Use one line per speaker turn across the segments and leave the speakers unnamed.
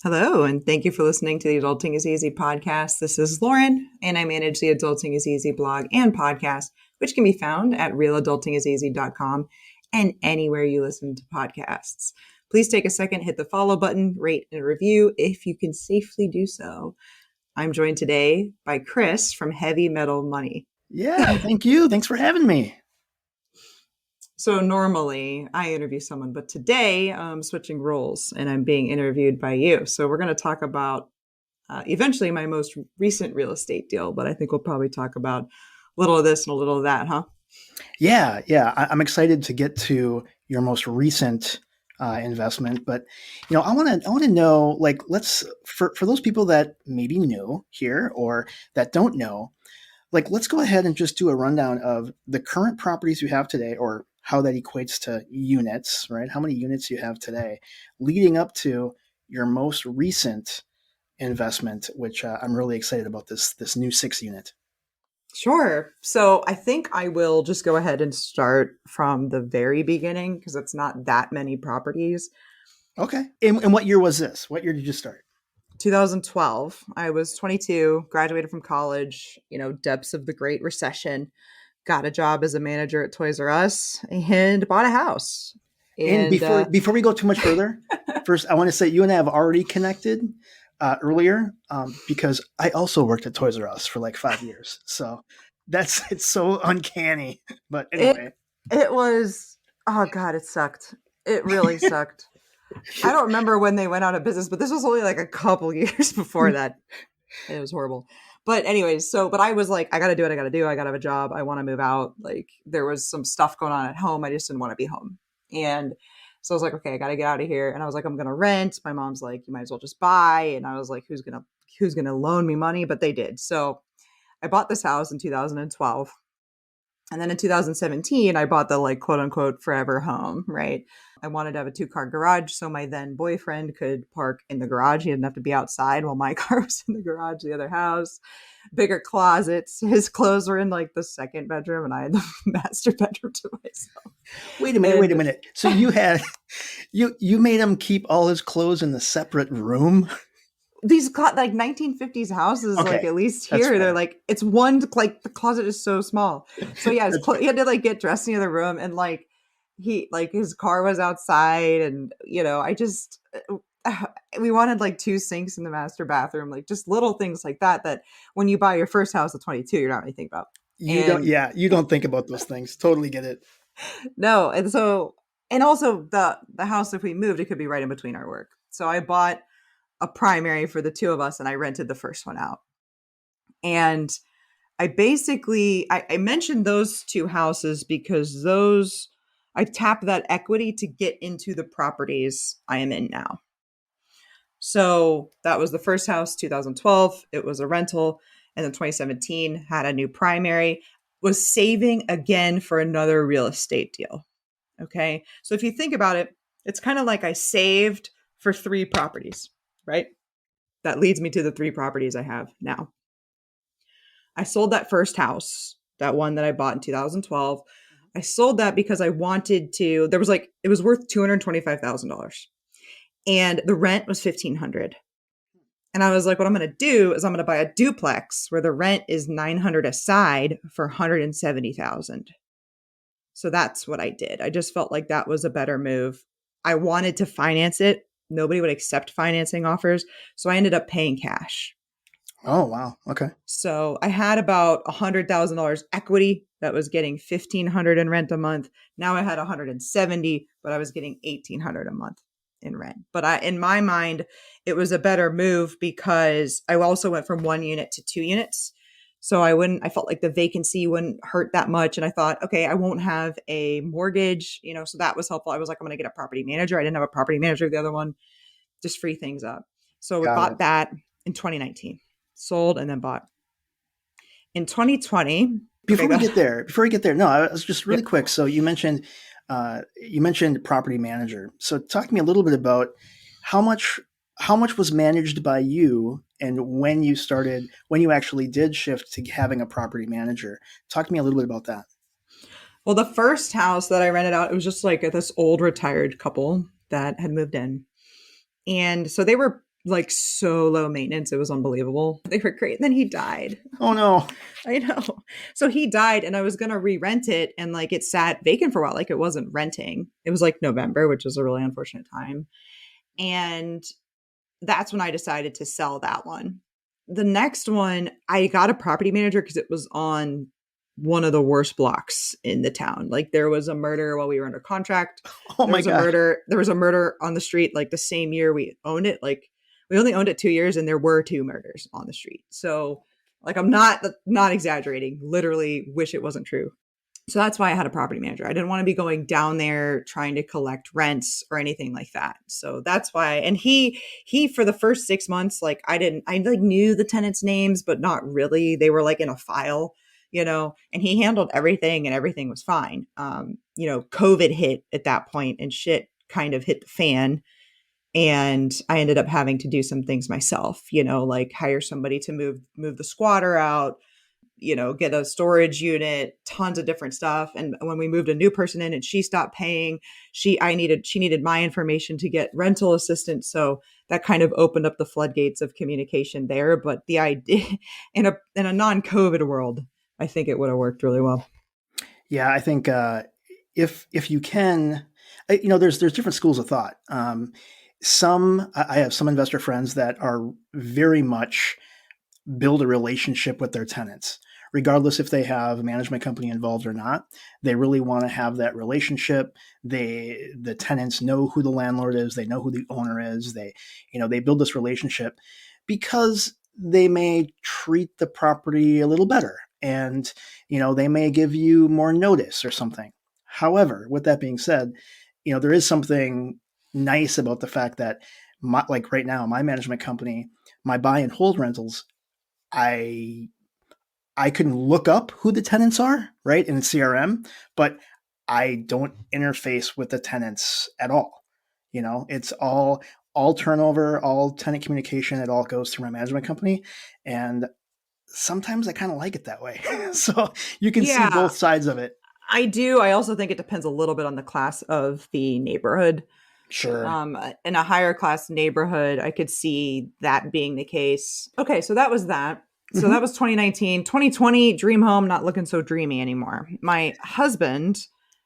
Hello, and thank you for listening to the Adulting is Easy podcast. This is Lauren, and I manage the Adulting is Easy blog and podcast, which can be found at realadultingiseasy.com and anywhere you listen to podcasts. Please take a second, hit the follow button, rate and review if you can safely do so. I'm joined today by Chris from Heavy Metal Money.
Yeah, thank you. Thanks for having me.
So normally I interview someone, but today I'm switching roles and I'm being interviewed by you. So we're going to talk about eventually my most recent real estate deal, but I think we'll probably talk about a little of this and a little of that, huh?
Yeah, I'm excited to get to your most recent investment, but I want to know, like, let's for those people that may be new here or that don't know, like, let's go ahead and just do a rundown of the current properties you have today, or how that equates to units, right? How many units you have today, leading up to your most recent investment, which I'm really excited about this new 6 unit.
Sure. So I think I will just go ahead and start from the very beginning because it's not that many properties.
Okay. And what year was this? What year did you start?
2012, I was 22, graduated from college, depths of the Great Recession, got a job as a manager at Toys R Us and bought a house.
And
And
before we go too much further, first I want to say you and I have already connected earlier because I also worked at Toys R Us for like 5 years. So it's so uncanny. But
it
anyway,
it was, oh God, it sucked. It really sucked. I don't remember when they went out of business, but this was only like a couple years before that. It was horrible. But anyways, but I was like, I got to do what I got to do. I got to have a job. I want to move out. Like there was some stuff going on at home. I just didn't want to be home. And so I was like, okay, I got to get out of here. And I was like, I'm going to rent. My mom's like, you might as well just buy. And I was like, who's going to loan me money? But they did. So I bought this house in 2012. And then in 2017, I bought the like quote unquote forever home, right? I wanted to have a 2-car garage so my then boyfriend could park in the garage. He didn't have to be outside while my car was in the garage, the other house. Bigger closets. His clothes were in like the second bedroom and I had the master bedroom to myself.
wait a
And
minute. So you had you made him keep all his clothes in the separate room?
these like 1950s houses, like
Okay,
at least
that's
here, they're
fair.
like, it's one, like the closet is so small. So yeah,
That's fair.
he had to like get dressed in the other room and like his car was outside and I just we wanted like 2 sinks in the master bathroom, like just little things like that when you buy your first house at 22 you're not really thinking about.
You don't.
And
Yeah, you don't think about those things. Totally get it.
no, and also the house, if we moved, it could be right in between our work. So I bought a primary for the two of us and I rented the first one out. And I mentioned those two houses because I tapped that equity to get into the properties I am in now. So that was the first house, 2012. It was a rental. And then 2017 had a new primary, was saving again for another real estate deal. Okay. So if you think about it, it's kind of like I saved for 3 properties, right? That leads me to the 3 properties I have now. I sold that first house, that one that I bought in 2012. I sold that because I wanted to, it was worth $225,000 and the rent was $1,500. And I was like, what I'm going to do is I'm going to buy a duplex where the rent is $900 aside for $170,000. So that's what I did. I just felt like that was a better move. I wanted to finance it. Nobody would accept financing offers. So I ended up paying cash.
Oh wow. Okay.
So I had about $100,000 equity that was getting $1,500 in rent a month. Now I had 170, but I was getting $1,800 a month in rent. But in my mind, it was a better move because I also went from 1 unit to 2 units. So I felt like the vacancy wouldn't hurt that much. And I thought, okay, I won't have a mortgage, so that was helpful. I was like, I'm going to get a property manager. I didn't have a property manager of the other one, just free things up. So we
Got
bought
it.
that in 2019, sold and then bought. In 2020,
Before
okay,
we
go
get
ahead.
there, no, I was just really
Yep.
quick. So you mentioned property manager. So talk to me a little bit about how much how much was managed by you, and when you actually did shift to having a property manager. Talk to me a little bit about that.
Well, the first house that I rented out, it was just like this old retired couple that had moved in. And so they were like so low maintenance. It was unbelievable. They were great. And then he died.
Oh no.
I know. So he died and I was going to re-rent it and like it sat vacant for a while. Like it wasn't renting. It was like November, which was a really unfortunate time. And that's when I decided to sell that one. The next one, I got a property manager because it was on one of the worst blocks in the town. Like there was a murder while we were under contract.
Oh
There
my
was a
gosh.
murder. There was a murder on the street like the same year we owned it. Like we only owned it 2 years and there were two murders on the street. So like I'm not exaggerating. Literally wish it wasn't true. So that's why I had a property manager. I didn't want to be going down there trying to collect rents or anything like that. So that's why. And he for the first 6 months, like I like knew the tenants' names, but not really. They were like in a file, and he handled everything and everything was fine. COVID hit at that point and shit kind of hit the fan. And I ended up having to do some things myself, like hire somebody to move the squatter out, get a storage unit, tons of different stuff. And when we moved a new person in and she stopped paying, she needed my information to get rental assistance. So that kind of opened up the floodgates of communication there. But the idea in a non-COVID world, I think it would have worked really well.
Yeah, I think if you can, there's different schools of thought. I have some investor friends that are very much build a relationship with their tenants, regardless if they have a management company involved or not. They really want to have that relationship. The tenants know who the landlord is. They know who the owner is. They build this relationship because they may treat the property a little better, and they may give you more notice or something. However, with that being said, there is something nice about the fact that like right now, my management company, my buy and hold rentals, I I can look up who the tenants are, right, in CRM, but I don't interface with the tenants at all. It's all turnover, all tenant communication. It all goes through my management company, and sometimes I kind of like it that way. So you can see
Yeah,
both sides of it.
I do. I also think it depends a little bit on the class of the neighborhood.
Sure.
In a higher class neighborhood, I could see that being the case. Okay, so that was that. So that
Hmm.
was 2019. 2020, dream home, not looking so dreamy anymore. My husband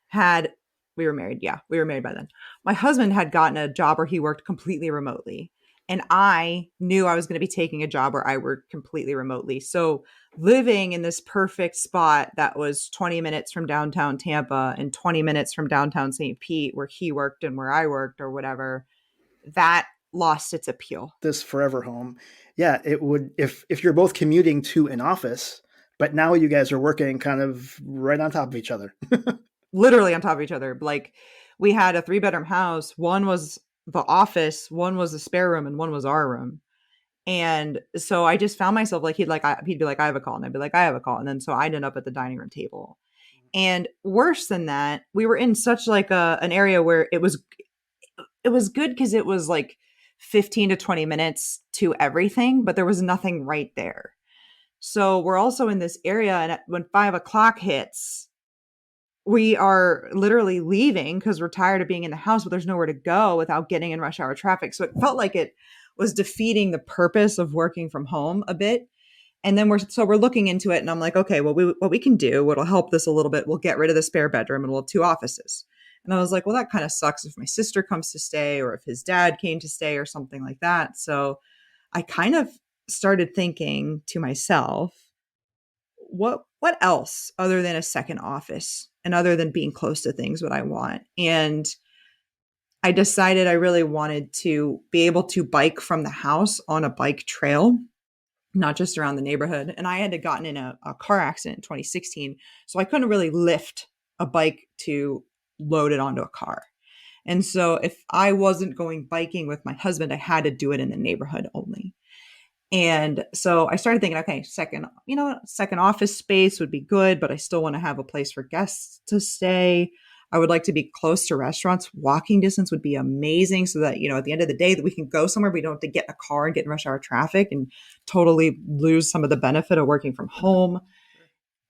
had, we were married. Yeah, we were married by then. My husband had gotten a job where he worked completely remotely. And I knew I was going to be taking a job where I worked completely remotely. So living in this perfect spot that was 20 minutes from downtown Tampa and 20 minutes from downtown St. Pete, where he worked and where I worked or whatever, that lost its appeal.
This forever home. Yeah, it would if you're both commuting to an office, but now you guys are working kind of right on top of each other.
Literally on top of each other. Like we had a 3 bedroom house. One was the office, one was the spare room, and one was our room. And so I just found myself like he'd be like, I have a call, and I'd be like, I have a call. And then so I'd end up at the dining room table. And worse than that, we were in such like an area where it was good because it was like 15 to 20 minutes to everything, but there was nothing right there. So we're also in this area, and when 5 o'clock hits, we are literally leaving because we're tired of being in the house, but there's nowhere to go without getting in rush hour traffic. So it felt like it was defeating the purpose of working from home a bit. And then we're looking into it, and I'm like, okay, well, what we can do, what'll help this a little bit, we'll get rid of the spare bedroom, and we'll have two offices. And I was like, well, that kind of sucks if my sister comes to stay, or if his dad came to stay, or something like that. So I kind of started thinking to myself, what else other than a second office and other than being close to things would I want? And I decided I really wanted to be able to bike from the house on a bike trail, not just around the neighborhood. And I had gotten in a car accident in 2016, so I couldn't really lift a bike to load it onto a car. And so if I wasn't going biking with my husband, I had to do it in the neighborhood only. And so I started thinking, okay, second office space would be good, but I still want to have a place for guests to stay. I would like to be close to restaurants. Walking distance would be amazing so that, at the end of the day that we can go somewhere. We don't have to get in a car and get in rush hour traffic and totally lose some of the benefit of working from home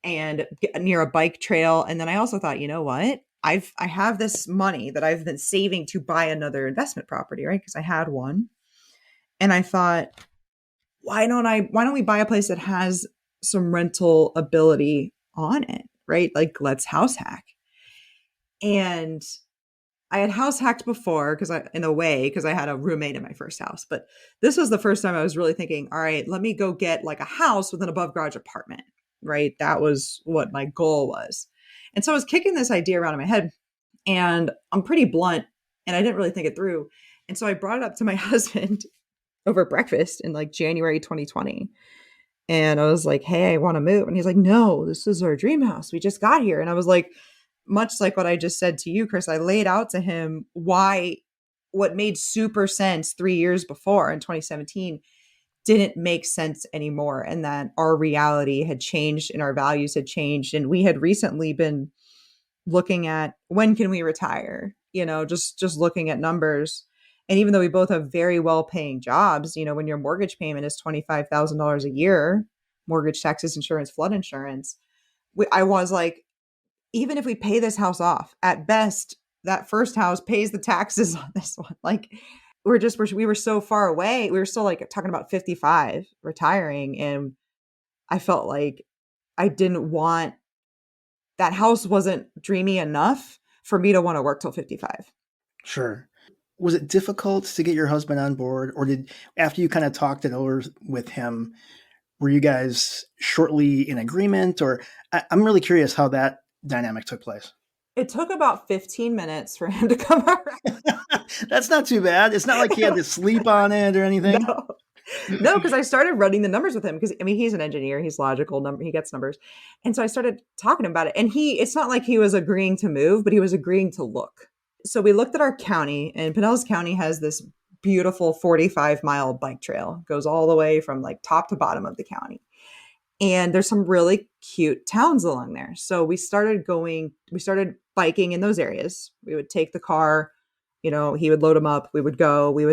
and get near a bike trail. And then I also thought, you know what? I have this money that I've been saving to buy another investment property, right? Because I had one. And I thought, why don't we buy a place that has some rental ability on it, right? Like let's house hack. And I had house hacked before because in a way, because I had a roommate in my first house. But this was the first time I was really thinking, all right, let me go get like a house with an above garage apartment, right? That was what my goal was. And so I was kicking this idea around in my head, and I'm pretty blunt, and I didn't really think it through. And so I brought it up to my husband over breakfast in like January 2020. And I was like, hey, I want to move. And he's like, no, this is our dream house. We just got here. And I was like, much like what I just said to you, Chris, I laid out to him why what made super sense 3 years before in 2017 didn't make sense anymore. And that our reality had changed and our values had changed. And we had recently been looking at when can we retire, just looking at numbers. And even though we both have very well paying jobs, when your mortgage payment is $25,000 a year, mortgage, taxes, insurance, flood insurance, I was like, even if we pay this house off, at best, that first house pays the taxes on this one. Like we were so far away. We were still like talking about 55 retiring. And I felt like I didn't want that house wasn't dreamy enough for me to want to work till 55.
Sure. Was it difficult to get your husband on board, or did after you kind of talked it over with him, were you guys shortly in agreement? Or I'm really curious how that dynamic took place.
It took about 15 minutes for him to come around.
That's not too bad. It's not like he had to sleep on it or anything.
No. No, because I started running the numbers with him because I mean he's an engineer, he's logical, he gets numbers. And so I started talking about it. And it's not like he was agreeing to move, but he was agreeing to look. So we looked at our county, and Pinellas County has this beautiful 45-mile bike trail, goes all the way from like top to bottom of the county. And there's some really cute towns along there. So we started biking in those areas. We would take the car, he would load them up. We would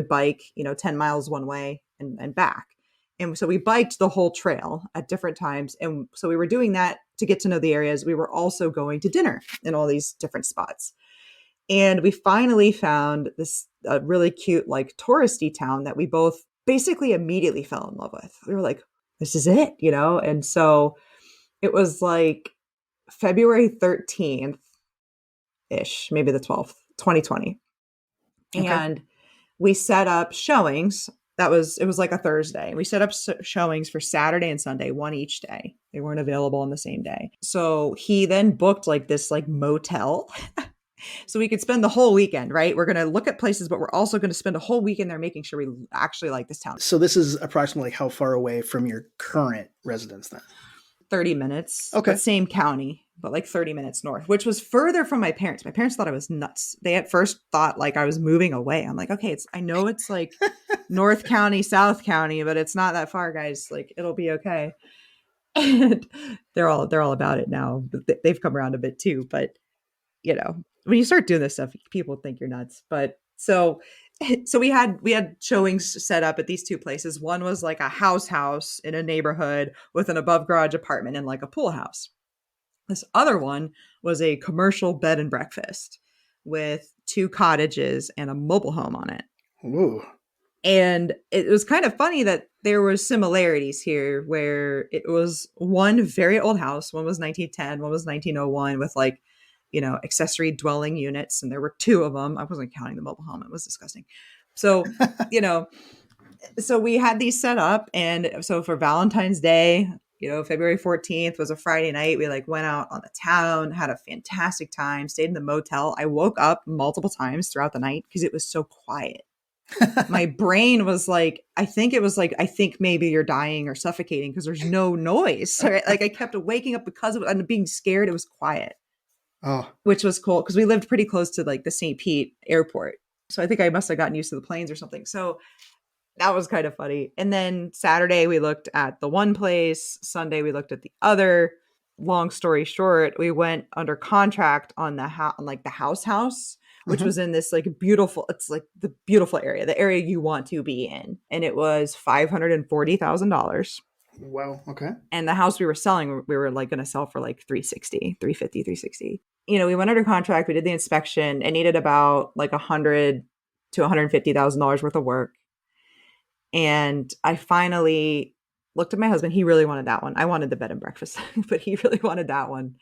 bike, 10 miles one way and back. And so we biked the whole trail at different times. And so we were doing that to get to know the areas. We were also going to dinner in all these different spots. And we finally found this really cute, like touristy town that we both basically immediately fell in love with. We were like, this is it, And so it was like February 13th ish, maybe the 12th, 2020.
Okay.
And we set up showings. It was like a Thursday. We set up showings for Saturday and Sunday, one each day. They weren't available on the same day. So he then booked like this like motel so we could spend the whole weekend, right? We're going to look at places, but we're also going to spend a whole weekend there making sure we actually like this town.
So this is approximately how far away from your current residence then?
30 minutes,
Okay.
But same county, but like 30 minutes north, which was further from my parents. My parents thought I was nuts. They at first thought like I was moving away. I'm like, okay, I know it's like North County, South County, but it's not that far, guys. Like it'll be okay. And they're all about it now. They've come around a bit too, but when you start doing this stuff, people think you're nuts. But so we had showings set up at these two places. One was like a house in a neighborhood with an above garage apartment and like a pool house. This other one was a commercial bed and breakfast with 2 cottages and a mobile home on it.
Ooh.
And it was kind of funny that there were similarities here where it was one very old house. One was 1910, one was 1901 with like, accessory dwelling units. And there were 2 of them. I wasn't counting the mobile home. It was disgusting. So, so we had these set up. And so for Valentine's Day, February 14th was a Friday night. We like went out on the town, had a fantastic time, stayed in the motel. I woke up multiple times throughout the night because it was so quiet. My brain was like, I think maybe you're dying or suffocating because there's no noise. Right? Like I kept waking up because of it and being scared. It was quiet.
Oh,
which was cool because we lived pretty close to like the St. Pete airport. So I think I must have gotten used to the planes or something. So that was kind of funny. And then Saturday we looked at the one place. Sunday we looked at the other. Long story short, we went under contract on the house, which was in this like beautiful, it's like the beautiful area, the area you want to be in. And it was $540,000.
wow. Okay.
And the house we were selling, we were like going to sell for like 360, 350, 360. We went under contract. We did the inspection. It needed about like $100,000 to $150,000 worth of work. And I finally looked at my husband. He really wanted that one. I wanted the bed and breakfast, but he really wanted that one.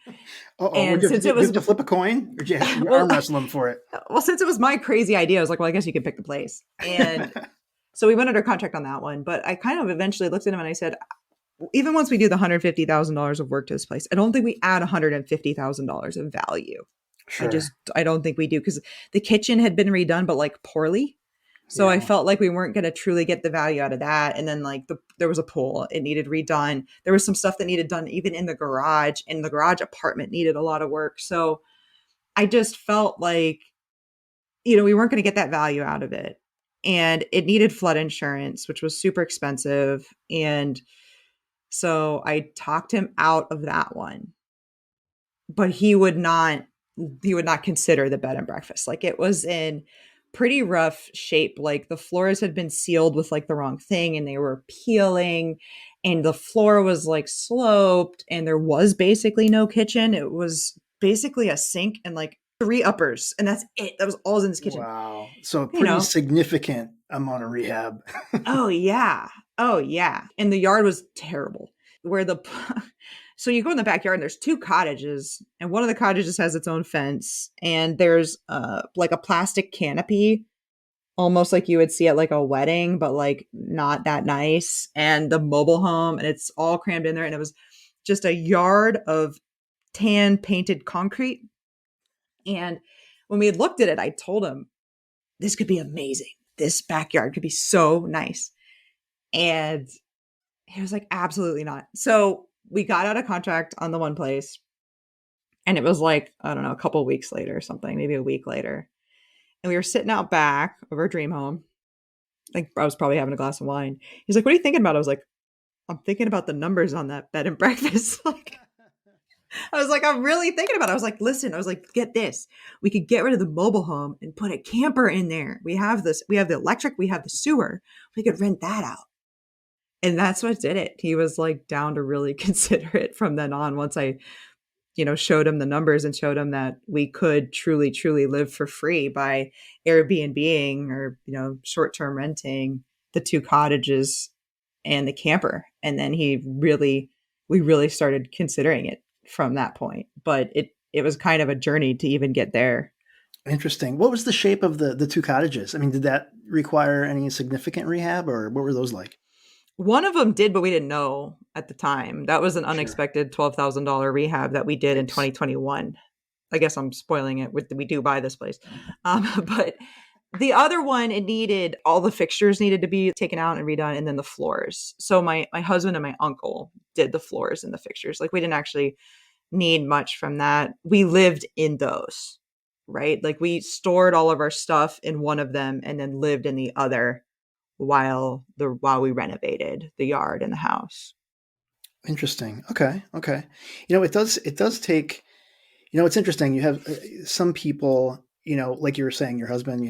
Uh-oh,
And since it
do you
was
have to flip a coin, or do you
well,
arm wrestle him for it?
since it was my crazy idea, I was like, well, I guess you can pick the place. And so we went under contract on that one. But I kind of eventually looked at him and I said, even once we do the $150,000 of work to this place, I don't think we add $150,000 of value.
Sure.
I don't think we do, because the kitchen had been redone, but like poorly. So I
Yeah.
felt like we weren't going to truly get the value out of that. And then like there was a pool, it needed redone. There was some stuff that needed done even in the garage, and the garage apartment needed a lot of work. So I just felt like, we weren't going to get that value out of it. And it needed flood insurance, which was super expensive. And so I talked him out of that one, but he would not consider the bed and breakfast. Like, it was in pretty rough shape. Like, the floors had been sealed with like the wrong thing and they were peeling, and the floor was like sloped, and there was basically no kitchen. It was basically a sink and like three uppers, and that's it. That was all in this kitchen.
Wow. So a
You
pretty
know,
significant amount of rehab.
oh yeah. Oh yeah. And the yard was terrible. Where the so you go in the backyard and there's two cottages, and one of the cottages has its own fence, and there's like a plastic canopy, almost like you would see at like a wedding, but like not that nice, and the mobile home, and it's all crammed in there, and it was just a yard of tan painted concrete. And when we had looked at it, I told him, this could be amazing. This backyard could be so nice. And he was like, absolutely not. So we got out of contract on the one place. And it was like, I don't know, a couple of weeks later or something, maybe a week later. And we were sitting out back of our dream home. Like, I was probably having a glass of wine. He's like, what are you thinking about? I was like, I'm thinking about the numbers on that bed and breakfast. Like, I was like, I'm really thinking about it. I was like, listen, I was like, get this. We could get rid of the mobile home and put a camper in there. We have this, we have the electric, we have the sewer. We could rent that out. And that's what did it. He was like down to really consider it from then on. Once I, showed him the numbers and showed him that we could truly, truly live for free by Airbnb or, short term renting the two cottages and the camper. And then we really started considering it from that point. But it was kind of a journey to even get there.
Interesting. What was the shape of the two cottages? I mean, did that require any significant rehab, or what were those like?
One of them did, but we didn't know at the time. That was an
Sure.
unexpected $12,000 rehab that we did in
Yikes.
2021. I guess I'm spoiling it with we do buy this place. But the other one, it needed all the fixtures needed to be taken out and redone, and then the floors. So my husband and my uncle did the floors and the fixtures. Like, we didn't actually need much from that. We lived in those, right? Like, we stored all of our stuff in one of them and then lived in the other while we renovated the yard and the house.
Interesting. Okay. Okay. It does take, it's interesting. You have some people, like you were saying, your husband,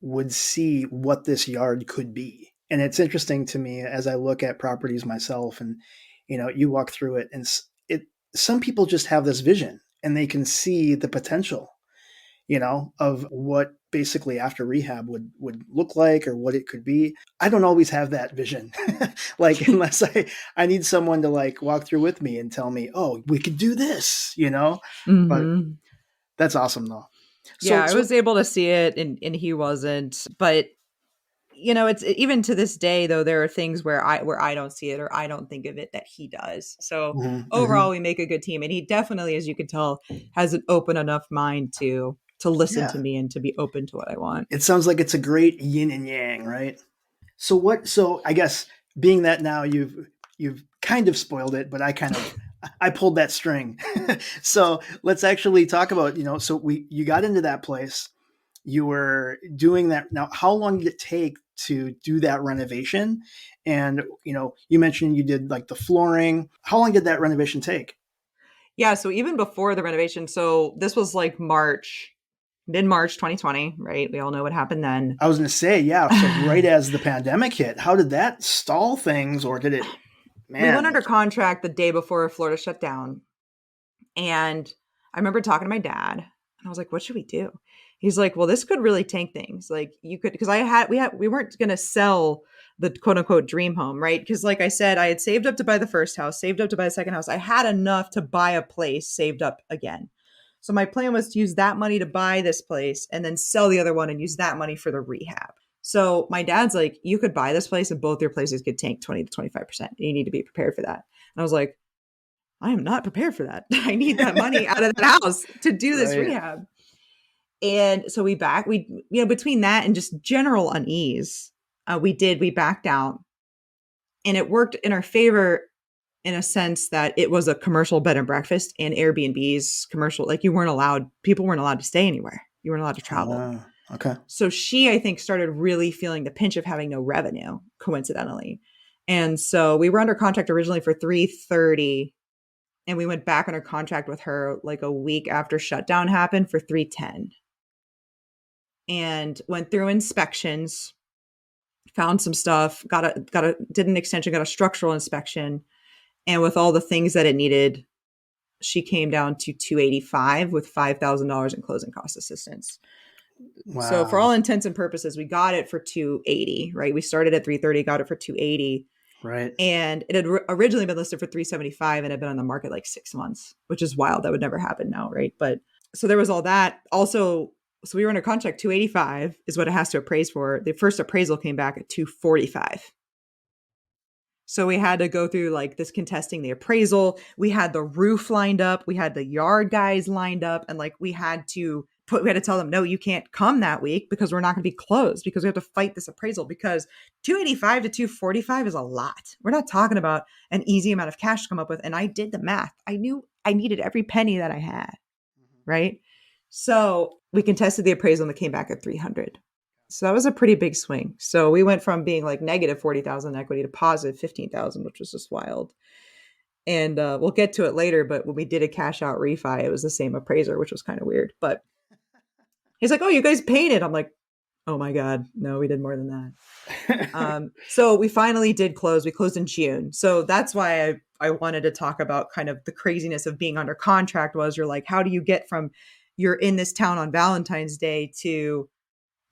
would see what this yard could be. And it's interesting to me as I look at properties myself, and, you walk through it, and some people just have this vision and they can see the potential, of what basically after rehab would look like, or what it could be. I don't always have that vision. Like, unless I need someone to like walk through with me and tell me, oh, we could do this. But
Mm-hmm.
that's awesome though.
Yeah,
So
I
so
was able to see it, and he wasn't. But it's even to this day though, there are things where I don't see it or I don't think of it that he does. So
mhm,
overall,
mhm.
we make a good team, and he definitely, as you can tell, has an open enough mind to listen to
Yeah,
me and to be open to what I want.
it sounds like it's a great yin and yang, right? So I guess, being that now you've kind of spoiled it, but I pulled that string. So let's actually talk about, so you got into that place, you were doing that. Now, how long did it take to do that renovation? And, you mentioned you did like the flooring. How long did that renovation take?
Yeah, so even before the renovation, so this was like mid March 2020, right? We all know what happened then.
I was going to say, yeah. So right as the pandemic hit, how did that stall things, or did it,
We went
man?
under contract the day before Florida shut down. And I remember talking to my dad, and I was like, what should we do? He's like, well, this could really tank things. Like, you could, because we weren't going to sell the quote unquote dream home, right? Because like I said, I had saved up to buy the first house, saved up to buy the second house. I had enough to buy a place saved up again. So my plan was to use that money to buy this place and then sell the other one and use that money for the rehab. So my dad's like, you could buy this place and both your places could tank 20 to 25%. You need to be prepared for that. And I was like, I am not prepared for that. I need that money out of that house to do this
Right.
rehab. And so between that and just general unease, we backed out, and it worked in our favor in a sense that it was a commercial bed and breakfast, and Airbnbs commercial, like people weren't allowed to stay anywhere. You weren't allowed to travel.
Okay.
So she, I think, started really feeling the pinch of having no revenue, coincidentally. And so we were under contract originally for 330, and we went back under contract with her like a week after shutdown happened for 310. And went through inspections, found some stuff, did an extension, got a structural inspection. And with all the things that it needed, she came down to 285 with $5,000 in closing cost assistance. So for
Wow.
all intents and purposes, we got it for 280, right? We started at 330, got it for 280.
Right.
And it had originally been listed for 375 and had been on the market like 6 months, which is wild. That would never happen now, right? But so there was all that. Also, so we were under contract. 285 is what it has to appraise for. The first appraisal came back at 245. So we had to go through like this contesting the appraisal. We had the roof lined up. We had the yard guys lined up. And like we had to tell them, no, you can't come that week because we're not going to be closed because we have to fight this appraisal, because 285 to 245 is a lot. We're not talking about an easy amount of cash to come up with. And I did the math. I knew I needed every penny that I had. Right. So we contested the appraisal and it came back at 300. So that was a pretty big swing. So we went from being like negative 40,000 equity to positive 15,000, which was just wild. And we'll get to it later. But when we did a cash out refi, it was the same appraiser, which was kind of weird. But he's like, oh, you guys painted. I'm like, oh my God, no, we did more than that. So we finally did close. We closed in June. So that's why I wanted to talk about kind of the craziness of being under contract. Was you're like, how do you get from you're in this town on Valentine's Day to,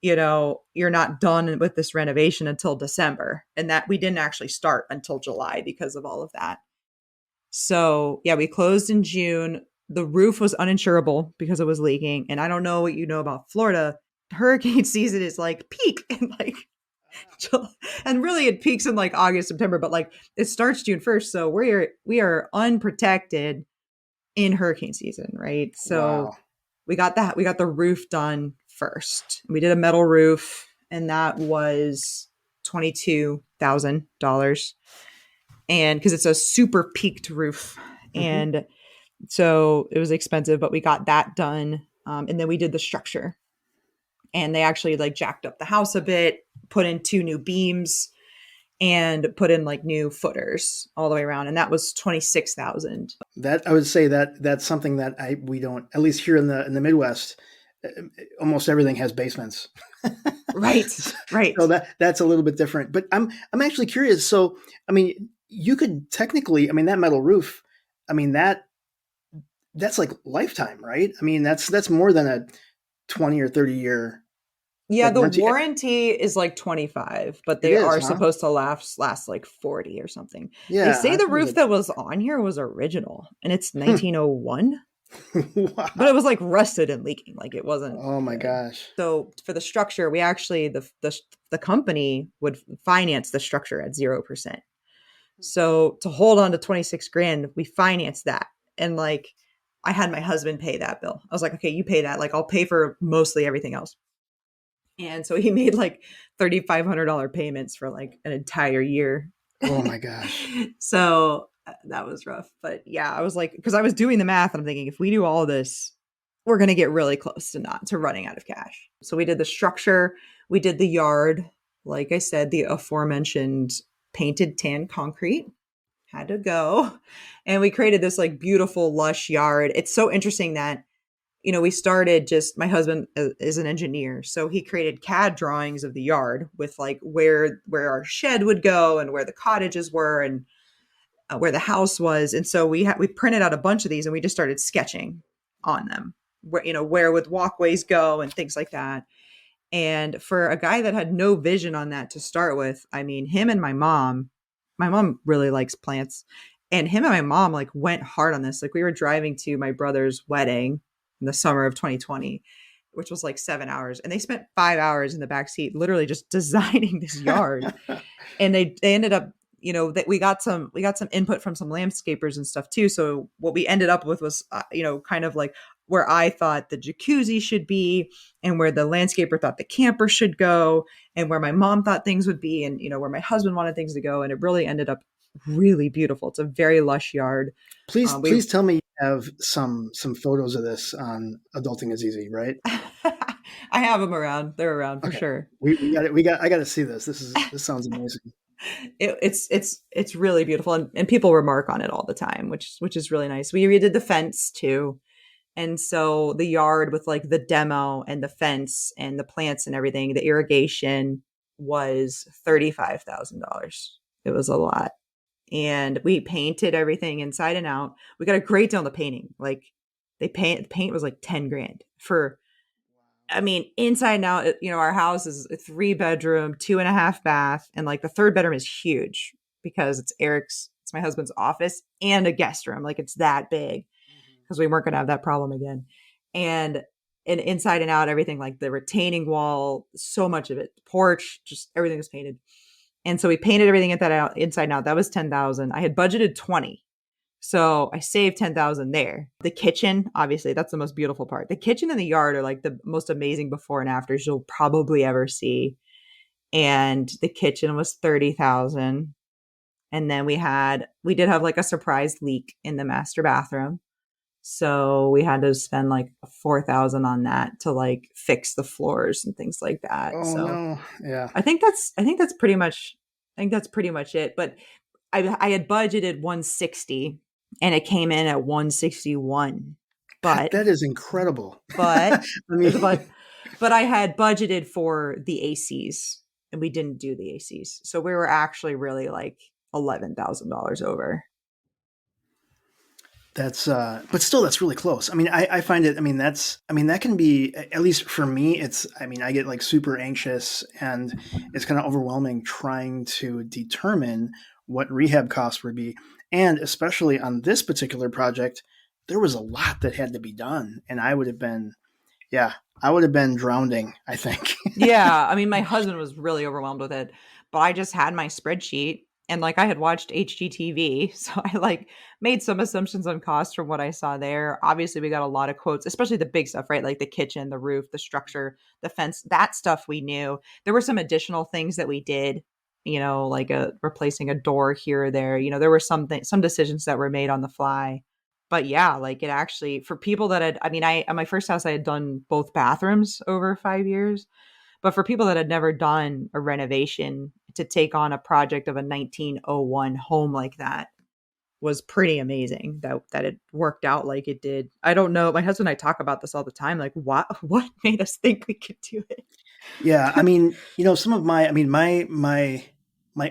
you're not done with this renovation until December, and that we didn't actually start until July because of all of that. So yeah, we closed in June. The roof was uninsurable because it was leaking. And I don't know what you know about Florida. Hurricane season is like peak and like, and really it peaks in like August, September, but like it starts June 1st. So we are unprotected in hurricane season, right? So
Wow.
we got the roof done first. We did a metal roof, and that was $22,000. And because it's a super peaked roof.
Mm-hmm.
And so it was expensive, but we got that done. And then we did the structure, and they actually like jacked up the house a bit, put in 2 new beams, and put in like new footers all the way around. And that was 26,000.
That I would say that's something that we don't, at least here in the Midwest, almost everything has basements.
Right. Right.
So that's a little bit different. But I'm actually curious. So I mean, you could technically, I mean, that metal roof, I mean that's like lifetime, right? I mean, that's more than a 20 or 30 year
Yeah,
like
the
warranty.
warranty is like 25, but
It
they
is,
are
huh?
supposed to last like 40 or something. They
Yeah,
say
I
the
thought it
roof
was
that was on here was original and it's
like,
1901, but it
wow.
was like rusted and leaking, like it wasn't
Oh my
good.
gosh.
So for the structure, we actually the company would finance the structure at 0%. So to hold on to 26 grand, we financed that. And like I had my husband pay that bill. I was like, okay, you pay that. Like I'll pay for mostly everything else. And so he made like $3,500 payments for like an entire year.
Oh my gosh.
So that was rough. But yeah, I was like, because I was doing the math and I'm thinking, if we do all this, we're going to get really close to running out of cash. So we did the structure, we did the yard. Like I said, the aforementioned painted tan concrete had to go. And we created this like beautiful, lush yard. It's so interesting that we started just my husband is an engineer. So he created CAD drawings of the yard with like where our shed would go and where the cottages were and where the house was. And so we printed out a bunch of these and we just started sketching on them where would walkways go and things like that. And for a guy that had no vision on that to start with, I mean, him and my mom really likes plants. And him and my mom like went hard on this. Like we were driving to my brother's wedding in the summer of 2020, which was like 7 hours. And they spent 5 hours in the back seat, literally just designing this yard. And they ended up, that we got some input from some landscapers and stuff too. So what we ended up with was kind of like where I thought the jacuzzi should be, and where the landscaper thought the camper should go, and where my mom thought things would be, and where my husband wanted things to go. And it really ended up really beautiful. It's a very lush yard. We
Please tell me you have some photos of this on Adulting is Easy, right?
I have them around. They're around for
Okay.
sure.
We got it. I got to see this. This sounds amazing.
It's really beautiful, and people remark on it all the time, which is really nice. We redid the fence too. And so the yard with like the demo and the fence and the plants and everything, the irrigation was $35,000. It was a lot. And we painted everything inside and out. We got a great deal on the painting. Like the paint was like 10 grand for, I mean, inside and out. Our house is a 3 bedroom, 2.5 bath, and like the third bedroom is huge because it's my husband's office and a guest room. Like it's that big because we weren't going to have that problem again. And inside and out, everything, like the retaining wall, so much of it, the porch, just everything was painted. And so we painted everything at that out inside and out. That was 10,000. I had budgeted 20. So I saved 10,000 there. The kitchen, obviously, that's the most beautiful part. The kitchen and the yard are like the most amazing before and afters you'll probably ever see. And the kitchen was 30,000. And then we did have like a surprise leak in the master bathroom. So we had to spend like 4,000 on that to like fix the floors and things like that.
Oh
So
no. Yeah.
I think that's pretty much it. But I had budgeted 160 and it came in at 161. But
That is incredible.
but
I
there's a
mean,
but I had budgeted for the ACs and we didn't do the ACs. So we were actually really like $11,000 over.
that's but still that's really close. I mean, I find it, that can be, at least for me, I get like super anxious, and it's kind of overwhelming trying to determine what rehab costs would be. And especially on this particular project, there was a lot that had to be done, and yeah, I would have been drowning, I think.
Yeah, I mean, my husband was really overwhelmed with it, but I just had my spreadsheet and like I had watched HGTV, so I like made some assumptions on cost from what I saw there. Obviously, we got a lot of quotes, especially the big stuff, right? Like the kitchen, the roof, the structure, the fence, that stuff we knew. There were some additional things that we did, like replacing a door here or there. There were some decisions that were made on the fly. But yeah, like it actually, for people that had, I mean, at my first house I had done both bathrooms over 5 years, but for people that had never done a renovation, to take on a project of a 1901 home like that was pretty amazing that it worked out like it did. I don't know. My husband and I talk about this all the time. Like, what made us think we could do it?
Yeah, I mean, some of my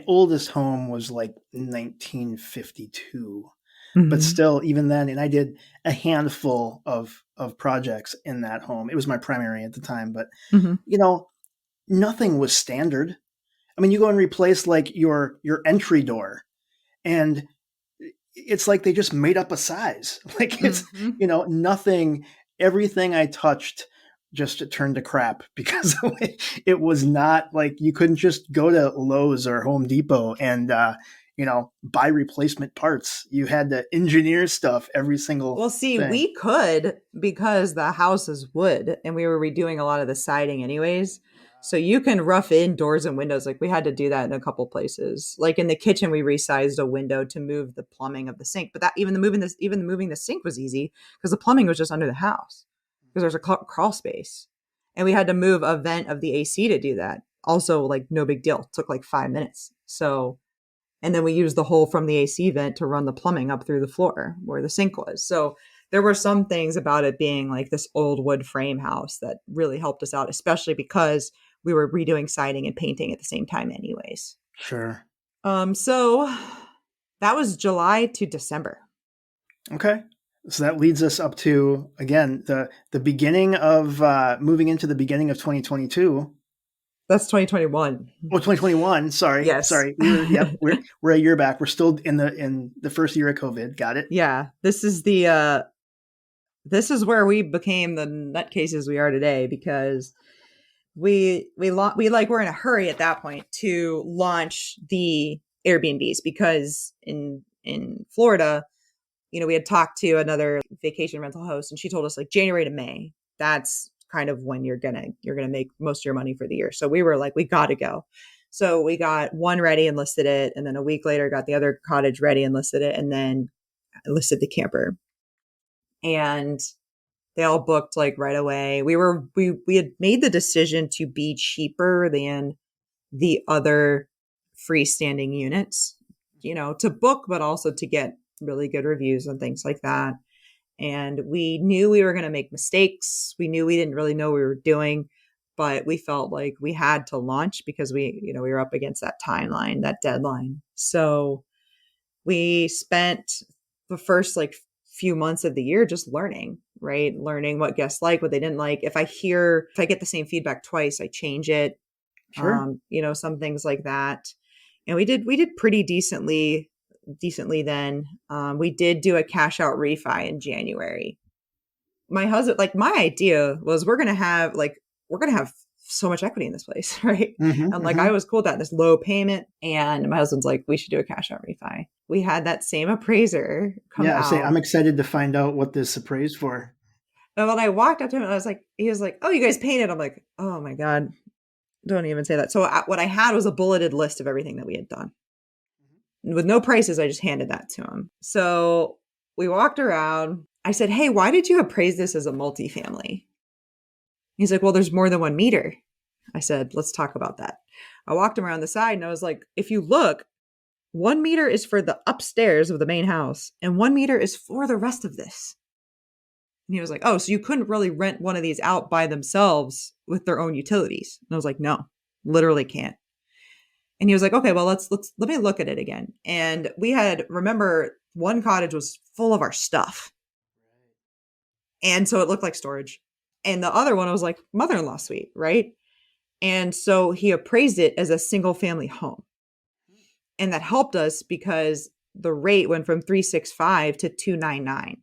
oldest home was like 1952, but
Mm-hmm.
still, even then, and I did a handful of projects in that home. It was my primary at the time, but
Mm-hmm.
you know, nothing was standard. I mean, you go and replace like your entry door, and it's like they just made up a size. Like it's
Mm-hmm.
nothing. Everything I touched just turned to crap because it was not like you couldn't just go to Lowe's or Home Depot and buy replacement parts. You had to engineer stuff every single
Well, see,
thing.
we could because the house is wood and we were redoing a lot of the siding anyways. So you can rough in doors and windows. Like we had to do that in a couple places. Like in the kitchen, we resized a window to move the plumbing of the sink. But that even the moving the sink was easy because the plumbing was just under the house because there's a crawl space, and we had to move a vent of the AC to do that. Also, like no big deal. It took like 5 minutes. So and then we used the hole from the AC vent to run the plumbing up through the floor where the sink was. So there were some things about it being like this old wood frame house that really helped us out, especially because we were redoing siding and painting at the same time anyways.
Sure.
So that was July to December.
Okay. So that leads us up to again the beginning of moving into the beginning of 2022.
That's 2021.
Oh, 2021. Sorry,
Yes.
sorry. We're a year back. We're still in the first year of COVID. Got it.
Yeah. This is where we became the nutcases we are today, because we like we're in a hurry at that point to launch the Airbnbs, because in Florida, we had talked to another vacation rental host, and she told us like January to May. That's kind of when you're gonna make most of your money for the year. So we were like, we got to go. So we got one ready and listed it, and then a week later got the other cottage ready and listed it, and then listed the camper. And they all booked like right away. We had made the decision to be cheaper than the other freestanding units, to book, but also to get really good reviews and things like that. And we knew we were going to make mistakes. We knew we didn't really know what we were doing, but we felt like we had to launch because we were up against that timeline, that deadline. So we spent the first like few months of the year just learning, right? Learning what guests like, what they didn't like. If I get the same feedback twice, I change it.
Sure.
Some things like that. And we did pretty decently then. We did do a cash out refi in January. My husband, like, my idea was we're gonna have so much equity in this place, right?
Mm-hmm,
And like,
mm-hmm.
I was cool with that, this low payment. And my husband's like, we should do a cash out refi. We had that same appraiser come
Yeah. Say, I'm
out.
excited to find out what this appraised for.
And when I walked up to him, he was like, oh, you guys painted. I'm like, oh my God, don't even say that. So what I had was a bulleted list of everything that we had done. With no prices, I just handed that to him. So we walked around. I said, hey, why did you appraise this as a multifamily? He's like, well, there's more than 1 meter. I said, let's talk about that. I walked him around the side and I was like, if you look, 1 meter is for the upstairs of the main house, and 1 meter is for the rest of this. And he was like, oh, so you couldn't really rent one of these out by themselves with their own utilities? And I was like, no, literally can't. And he was like, okay, well, let me look at it again. And remember, one cottage was full of our stuff. And so it looked like storage. And the other one was like mother-in-law suite, right? And so he appraised it as a single family home. And that helped us because the rate went from 365 to 299.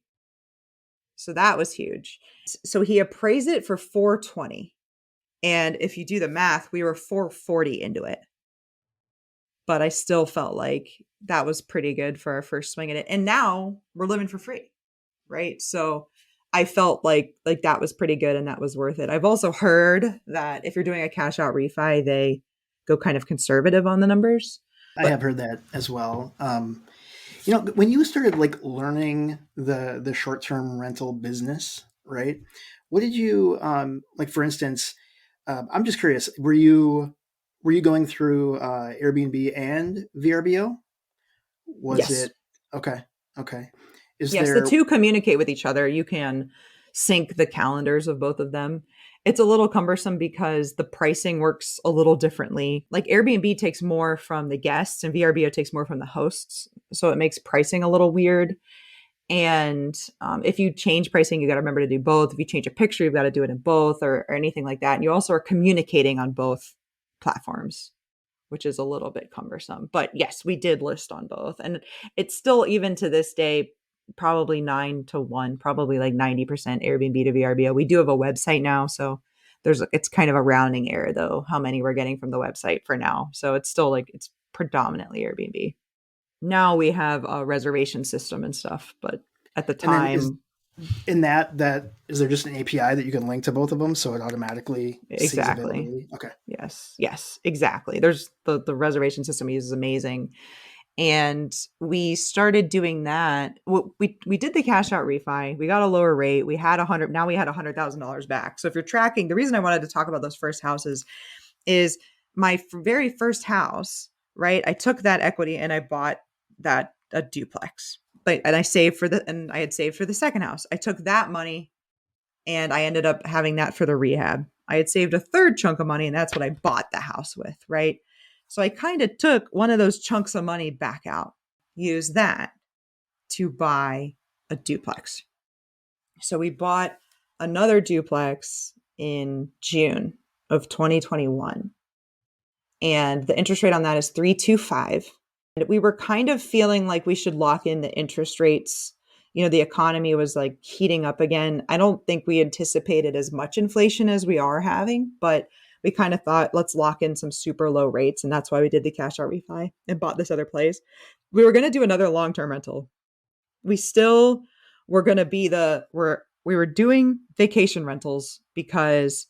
So that was huge. So he appraised it for 420. And if you do the math, we were 440 into it. But I still felt like that was pretty good for our first swing at it. And now we're living for free, right? So I felt like that was pretty good and that was worth it. I've also heard that if you're doing a cash out refi, they go kind of conservative on the numbers.
I have
But
heard that as well. When you started like learning the short term rental business, right? What did you like? For instance, I'm just curious. Were you going through Airbnb and VRBO? Was
yes,
it okay? Okay. Is
yes, the
there?
two communicate with each other. You can sync the calendars of both of them. It's a little cumbersome because the pricing works a little differently. Like Airbnb takes more from the guests and VRBO takes more from the hosts. So it makes pricing a little weird. And if you change pricing, you got to remember to do both. If you change a picture, you've got to do it in both, or anything like that. And you also are communicating on both platforms, which is a little bit cumbersome. But yes, we did list on both. And it's still, even to this day, probably 9 to 1, probably like 90% Airbnb to VRBO. We do have a website now. So it's kind of a rounding error though, how many we're getting from the website for now. So it's still like, it's predominantly Airbnb. Now we have a reservation system and stuff, but at the
And then is
time,
in that is there just an API that you can link to both of them so it automatically sees
exactly.
availability? Okay.
Yes, exactly. There's the reservation system we use is amazing. And we started doing that. We did the cash out refi. We got a lower rate. We had 100. Now we had $100,000 back. So if you're tracking, the reason I wanted to talk about those first houses is my very first house. Right, I took that equity and I bought that a duplex. And I had saved for the second house. I took that money and I ended up having that for the rehab. I had saved a third chunk of money, and that's what I bought the house with, right? So I kind of took one of those chunks of money back out, used that to buy a duplex. So we bought another duplex in June of 2021. And the interest rate on that is 3.25. And we were kind of feeling like we should lock in the interest rates. The economy was like heating up again. I don't think we anticipated as much inflation as we are having, but we kind of thought, let's lock in some super low rates. And that's why we did the cash out refi and bought this other place. We were going to do another long-term rental. We still were going to be we were doing vacation rentals because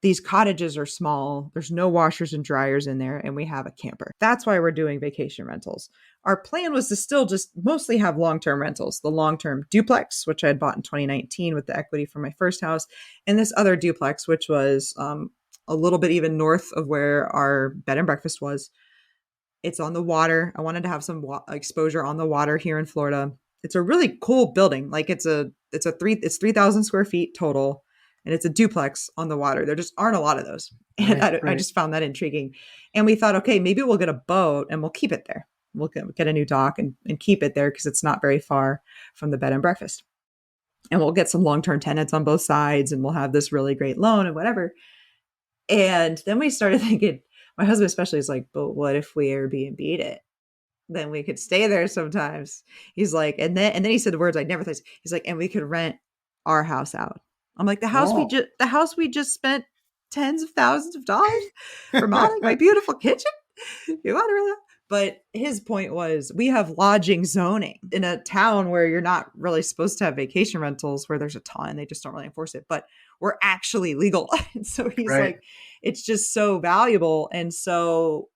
these cottages are small. There's no washers and dryers in there, and we have a camper. That's why we're doing vacation rentals. Our plan was to still just mostly have long-term rentals, the long-term duplex, which I had bought in 2019 with the equity from my first house, and this other duplex, which was a little bit even north of where our bed and breakfast was. It's on the water. I wanted to have some exposure on the water here in Florida. It's a really cool building. Like it's 3,000 square feet total, and it's a duplex on the water. There just aren't a lot of those. And
Right,
I
right.
just found that intriguing. And we thought, okay, maybe we'll get a boat and we'll keep it there. We'll get a new dock and keep it there because it's not very far from the bed and breakfast. And we'll get some long-term tenants on both sides and we'll have this really great loan and whatever. And then we started thinking, my husband especially is like, but what if we Airbnb'd it? Then we could stay there sometimes. He's like, and then he said the words I never thought. He's like, and we could rent our house out. I'm like,
Oh.
the house we just spent tens of thousands of dollars remodeling, my beautiful kitchen. You want to rent? But his point was, we have lodging zoning in a town where you're not really supposed to have vacation rentals, where there's a ton, they just don't really enforce it. But we're actually legal. And so he's
Right.
like, it's just so valuable. And so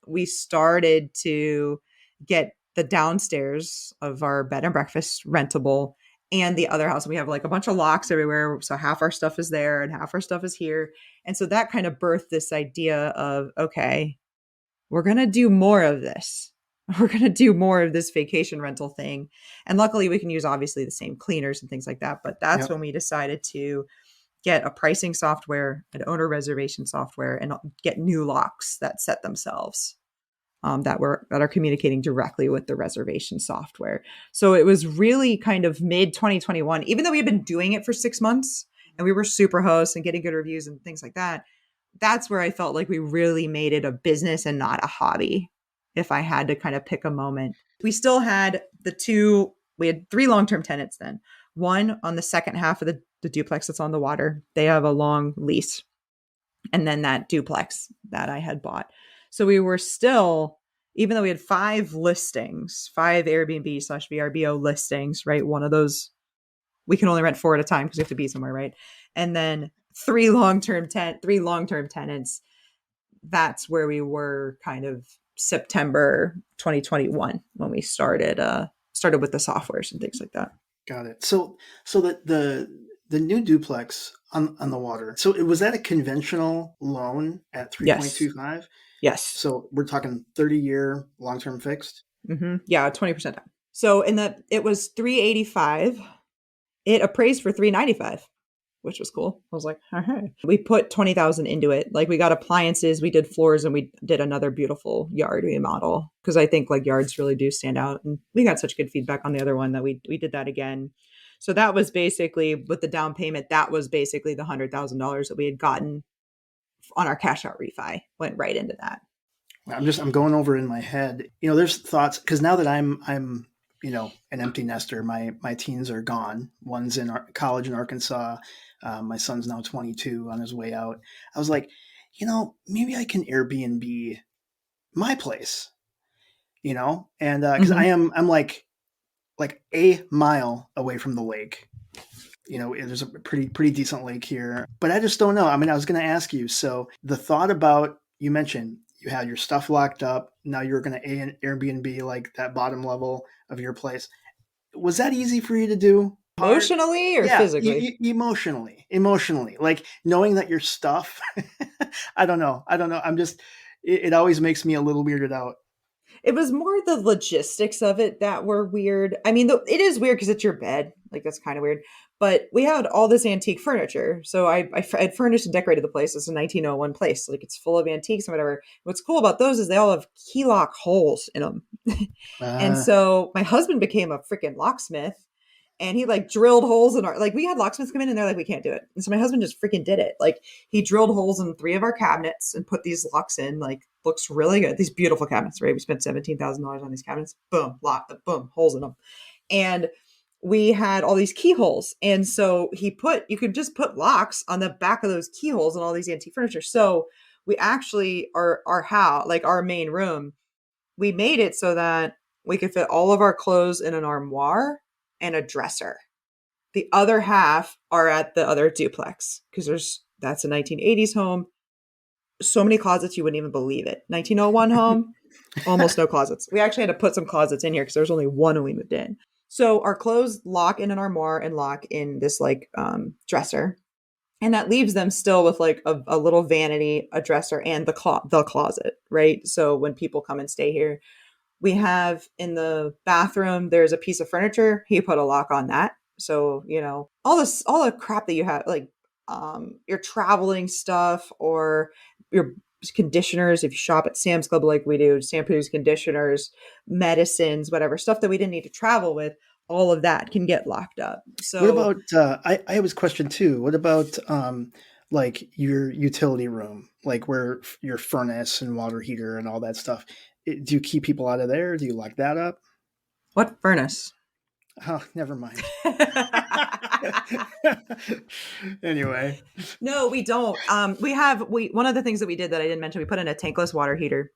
we started to get the downstairs of our bed and breakfast rentable and the other house. We have like a bunch of locks everywhere. So half our stuff is there and half our stuff is here. And so that kind of birthed this idea of, okay, we're going to do more of this. We're going to do more of this vacation rental thing. And luckily, we can use obviously the same cleaners and things like that. But that's
Yep.
when we decided to get a pricing software, an owner reservation software, and get new locks that set themselves. That are communicating directly with the reservation software. So it was really kind of mid 2021, even though we had been doing it for 6 months and we were super hosts and getting good reviews and things like that. That's where I felt like we really made it a business and not a hobby. If I had to kind of pick a moment, we still had we had three long-term tenants then. One on the second half of the duplex that's on the water. They have a long lease. And then that duplex that I had bought. So we were still, even though we had five listings, five Airbnb slash VRBO listings, right? One of those, we can only rent four at a time because we have to be somewhere, right? And then three long-term tenants. That's where we were kind of September 2021 when we started with the softwares and things like that.
Got it. So the new duplex on the water. So it was that a conventional loan at
Yes.
3.25?
Yes.
So we're talking 30-year long-term fixed.
Yeah, 20% down. So in that it was 385. It appraised for 395, which was cool. I was like, all right. We put 20,000 into it. Like we got appliances, we did floors, and we did another beautiful yard remodel because I think like yards really do stand out. And we got such good feedback on the other one that we did that again. So that was basically with the down payment. That was basically the $100,000 that we had gotten on our cash out refi went right into that.
I'm going over in my head. There's thoughts because now that I'm an empty nester. My teens are gone. One's in college in Arkansas. My son's now 22 on his way out. I was like, maybe I can Airbnb my place. And because
Mm-hmm.
I'm like a mile away from the lake. There's a pretty decent lake here, but I just don't know. I mean, I was going to ask you. So the thought about, you mentioned you had your stuff locked up. Now you're going to Airbnb like that bottom level of your place. Was that easy for you to do? Hard?
Emotionally or
Yeah,
physically?
emotionally, like knowing that your stuff. I don't know. I'm just. It always makes me a little weirded out.
It was more the logistics of it that were weird. I mean, it is weird because it's your bed. Like, that's kind of weird. But we had all this antique furniture. So I had furnished and decorated the place. It's a 1901 place. Like, it's full of antiques and whatever. What's cool about those is they all have key lock holes in them. And
Uh,
so my husband became a freaking locksmith. And he like drilled holes in our, like we had locksmiths come in and they're like, we can't do it. And so my husband just freaking did it. Like he drilled holes in 3 of our cabinets and put these locks in, like looks really good. These beautiful cabinets, right? We spent $17,000 on these cabinets. Boom, lock, boom, holes in them. And we had all these keyholes. And so you could just put locks on the back of those keyholes and all these antique furniture. So we actually, our house, like our main room, we made it so that we could fit all of our clothes in an armoire and a dresser. The other half are at the other duplex because that's a 1980s home. So many closets you wouldn't even believe it. 1901 home, almost no closets. We actually had to put some closets in here because there was only one when we moved in. So our clothes lock in an armoire and lock in this like dresser, and that leaves them still with like a little vanity, a dresser, and the closet, right? So when people come and stay here, we have in the bathroom, there's a piece of furniture. He put a lock on that. So, all the crap that you have, like your traveling stuff or your conditioners, if you shop at Sam's Club like we do, shampoos, conditioners, medicines, whatever, stuff that we didn't need to travel with, all of that can get locked up.
What
So
about I have a question too. What about like your utility room, like where your furnace and water heater and all that stuff? Do you keep people out of there? Do you lock that up?
what furnace?
Oh, never mind. Anyway,
No, we don't. We one of the things that we did that I didn't mention, we put in a tankless water heater.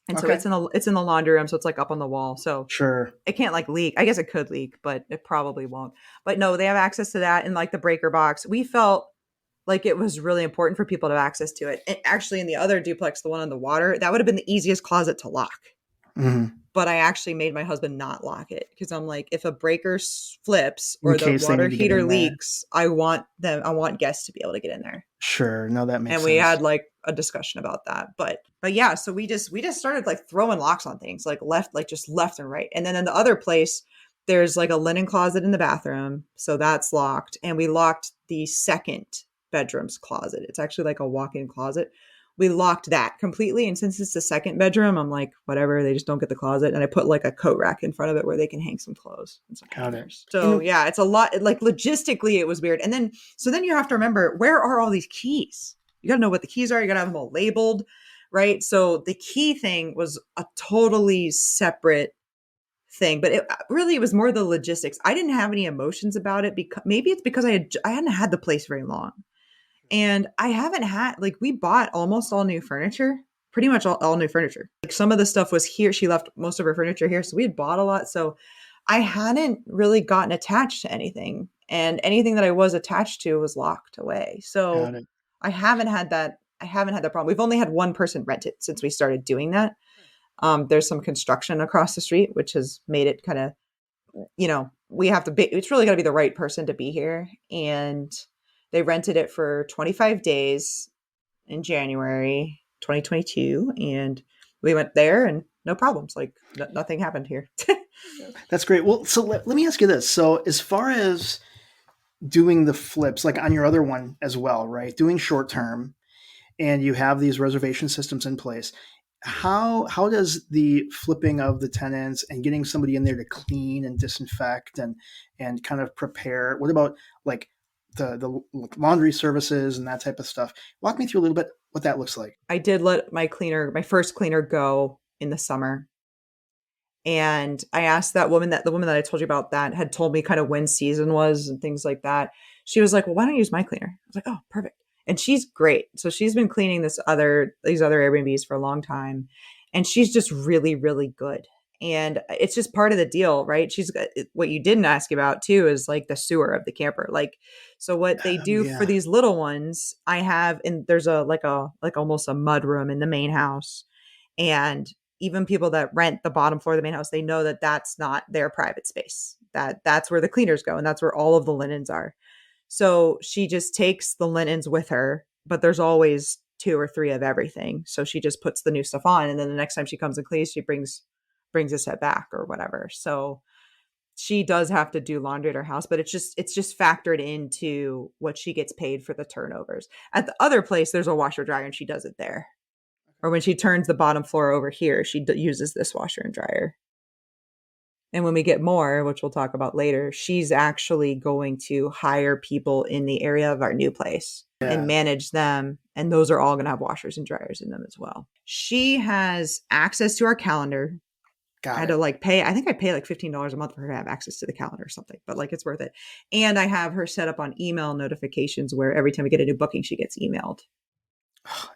And so
okay,
it's in the laundry room, so it's like up on the wall. So
sure.
it can't like leak. I guess it could leak, but it probably won't. But no, they have access to that in like the breaker box. We felt like it was really important for people to have access to it. And actually in the other duplex, the one on the water, that would have been the easiest closet to lock.
Hmm.
But I actually made my husband not lock it because I'm like, if a breaker flips
In
or the
case they
water
need to get
heater
in there.
leaks, I want guests to be able to get in there.
Sure. No, that
And
makes
we
sense.
had like a discussion about that. But yeah, so we just started like throwing locks on things, like just left and right. And then in the other place, there's like a linen closet in the bathroom, so that's locked. And we locked the second bedroom's closet. It's actually like a walk-in closet. We locked that completely. And since it's the second bedroom, I'm like, whatever, they just don't get the closet. And I put like a coat rack in front of it where they can hang some clothes and some
Got it.
hangers. So
And
yeah, it's a lot. Like logistically, it was weird. And then so then you have to remember, where are all these keys? You got to know what the keys are. You got to have them all labeled, right? So the key thing was a totally separate thing, but it was more the logistics. I didn't have any emotions about it because maybe it's because I hadn't had the place very long, and I haven't had like we bought almost all new furniture, pretty much all new furniture. Like some of the stuff was here. She left most of her furniture here, so we had bought a lot. So I hadn't really gotten attached to anything, and anything that I was attached to was locked away. So
got it.
I haven't had that. I haven't had that problem. We've only had one person rent it since we started doing that. There's some construction across the street, which has made it kind of, we have to be, it's really got to be the right person to be here. And they rented it for 25 days in January 2022. And we went there and no problems. Like nothing happened here.
That's great. Well, so let me ask you this. So, as far as doing the flips, like on your other one as well, right? Doing short term, and you have these reservation systems in place. How does the flipping of the tenants and getting somebody in there to clean and disinfect and kind of prepare? What about like the laundry services and that type of stuff? Walk me through a little bit what that looks like.
I did let my first cleaner go in the summer. And I asked the woman that I told you about that had told me kind of when season was and things like that. She was like, well, why don't you use my cleaner? I was like, oh, perfect. And she's great. So she's been cleaning these other Airbnbs for a long time. And she's just really, really good. And it's just part of the deal, right? What you didn't ask about too is like the sewer of the camper. Like, so what they
Oh
do for
yeah,
these little ones, and there's like almost a mud room in the main house. And even people that rent the bottom floor of the main house, they know that that's not their private space. That's where the cleaners go and that's where all of the linens are. So she just takes the linens with her, but there's always 2 or 3 of everything. So she just puts the new stuff on, and then the next time she comes and cleans, she brings a set back or whatever. So she does have to do laundry at her house, but it's just factored into what she gets paid for the turnovers. At the other place, there's a washer dryer, and she does it there. Or when she turns the bottom floor over here, she uses this washer and dryer. And when we get more, which we'll talk about later, she's actually going to hire people in the area of our new place and
Yeah,
manage them. And those are all going to have washers and dryers in them as well. She has access to our calendar. I
got
had
it.
to like pay, I think I pay like $15 a month for her to have access to the calendar or something, but like it's worth it. And I have her set up on email notifications where every time we get a new booking, she gets emailed.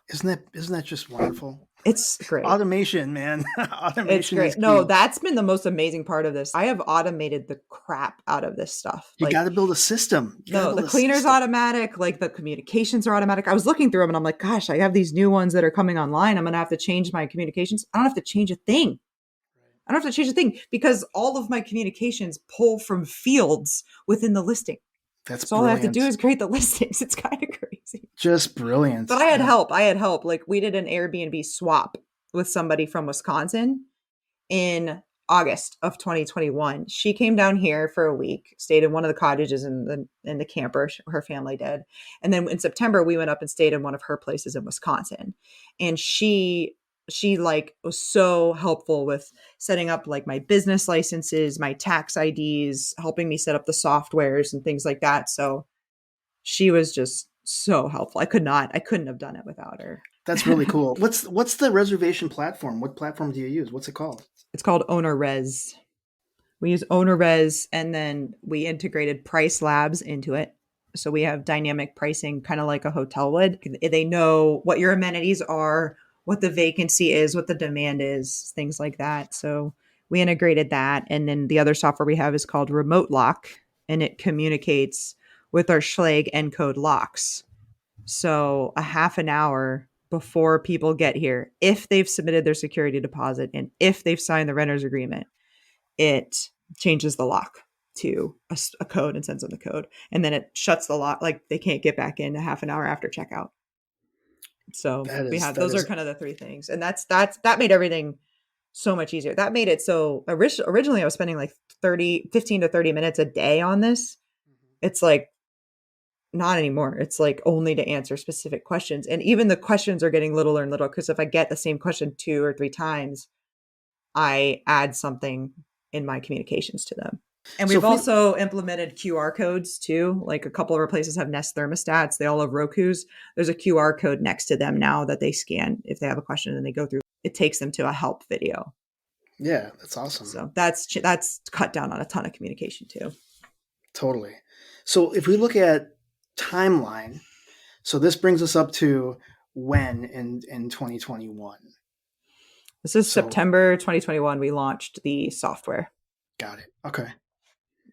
Isn't that just wonderful?
It's great.
Automation, man.
It's
Automation is
great. No,
key.
that's been the most amazing part of this. I have automated the crap out of this stuff.
You got
Like,
to build a system. You got to
no,
build
the
a
cleaner's
system.
automatic, like the communications are automatic. I was looking through them and I'm like, gosh, I have these new ones that are coming online. I'm going to have to change my communications. I don't have to change a thing. I don't have to change a thing because all of my communications pull from fields within the listing.
That's
So all I have to do
brilliant.
is create the listings. It's kind of crazy.
Just brilliant.
But I had help. I had help. Like we did an Airbnb swap with somebody from Wisconsin in August of 2021. She came down here for a week, stayed in one of the cottages in the camper. Her family did, and then in September we went up and stayed in one of her places in Wisconsin. And she like was so helpful with setting up like my business licenses, my tax IDs, helping me set up the softwares and things like that. So she was just so helpful. I couldn't have done it without her.
That's really cool. What's the reservation platform? What platform do you use? What's it called?
It's called Owner Res. We use Owner Res and then we integrated Price Labs into it. So we have dynamic pricing, kind of like a hotel would. They know what your amenities are, what the vacancy is, what the demand is, things like that. So we integrated that. And then the other software we have is called Remote Lock, and it communicates with our Schlage encode locks. So a half an hour before people get here, if they've submitted their security deposit and if they've signed the renter's agreement, it changes the lock to a code and sends them the code. And then it shuts the lock, like they can't get back in a half an hour after checkout. So
That
we
is
have,
that
those are
is
kind of the three things. And that made everything so much easier. That made it so originally I was spending like 15 to 30 minutes a day on this. It's like not anymore. It's like only to answer specific questions. And even the questions are getting littler and little because if I get the same question 2 or 3 times, I add something in my communications to them. And
so
we've
if we
also implemented QR codes too. Like a couple of our places have Nest thermostats. They all have Roku's. There's a QR code next to them now that they scan if they have a question and they go through. It takes them to a help video.
Yeah, that's awesome.
So that's cut down on a ton of communication too.
Totally. So if we look at timeline, so this brings us up to when in 2021.
This is
So
September 2021. We launched the software.
got it. Okay.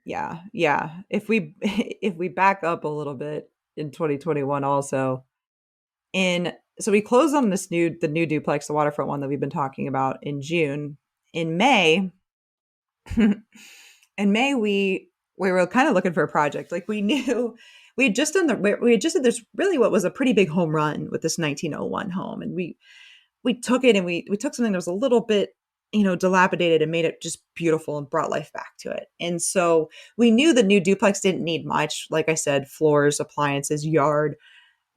Yeah, yeah. If we if we back up a little bit in 2021 also, in so we closed on the new duplex, the waterfront one that we've been talking about in June. In May, in May we were kind of looking for a project. Like we knew we had just did this really what was a pretty big home run with this 1901 home, and we took it and we took something that was a little bit dilapidated and made it just beautiful and brought life back to it. And so we knew the new duplex didn't need much. Like I said, floors, appliances, yard.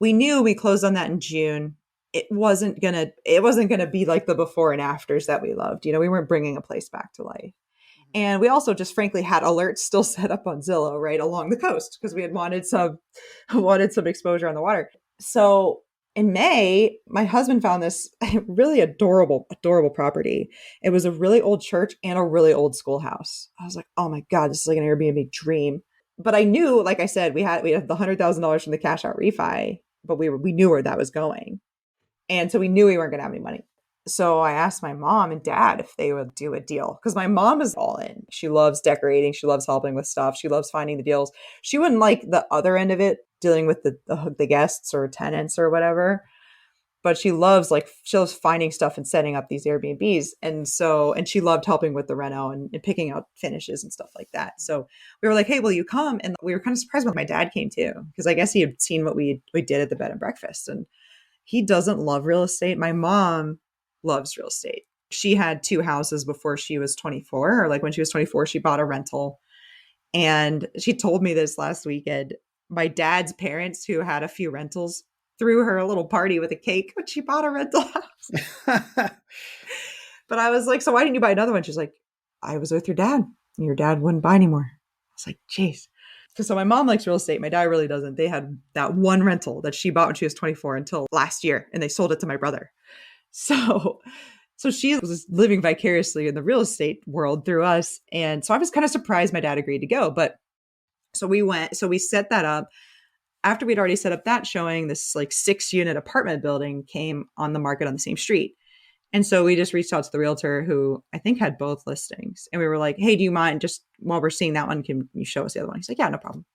We knew we closed on that in June. It wasn't gonna be like the before and afters that we loved. We weren't bringing a place back to life. And we also just frankly had alerts still set up on Zillow right along the coast because we had wanted some exposure on the water. So in May, my husband found this really adorable, adorable property. It was a really old church and a really old schoolhouse. I was like, oh my God, this is like an Airbnb dream. But I knew, like I said, we had the $100,000 from the cash out refi, but we knew where that was going. And so we knew we weren't going to have any money. So I asked my mom and dad if they would do a deal because my mom is all in. She loves decorating. She loves helping with stuff. She loves finding the deals. She wouldn't like the other end of it, dealing with the guests or tenants or whatever. But she loves finding stuff and setting up these Airbnbs. And she loved helping with the reno and picking out finishes and stuff like that. So we were like, hey, will you come? And we were kind of surprised when my dad came too, because I guess he had seen what we did at the bed and breakfast. And he doesn't love real estate. My mom loves real estate. She had 2 houses before she was 24, or like when she was 24, she bought a rental. And she told me this last weekend. My dad's parents, who had a few rentals, threw her a little party with a cake when she bought a rental house. But I was like, so why didn't you buy another one? She's like, I was with your dad. Your dad wouldn't buy anymore. I was like, geez. Because so my mom likes real estate. My dad really doesn't. They had that one rental that she bought when she was 24 until last year, and they sold it to my brother. So, so she was living vicariously in the real estate world through us. And so I was kind of surprised my dad agreed to go. But so we went, so we set that up. After we'd already set up that showing, this like 6 unit apartment building came on the market on the same street. And so we just reached out to the realtor who I think had both listings. And we were like, hey, do you mind just while we're seeing that one, can you show us the other one? He's like, yeah, no problem.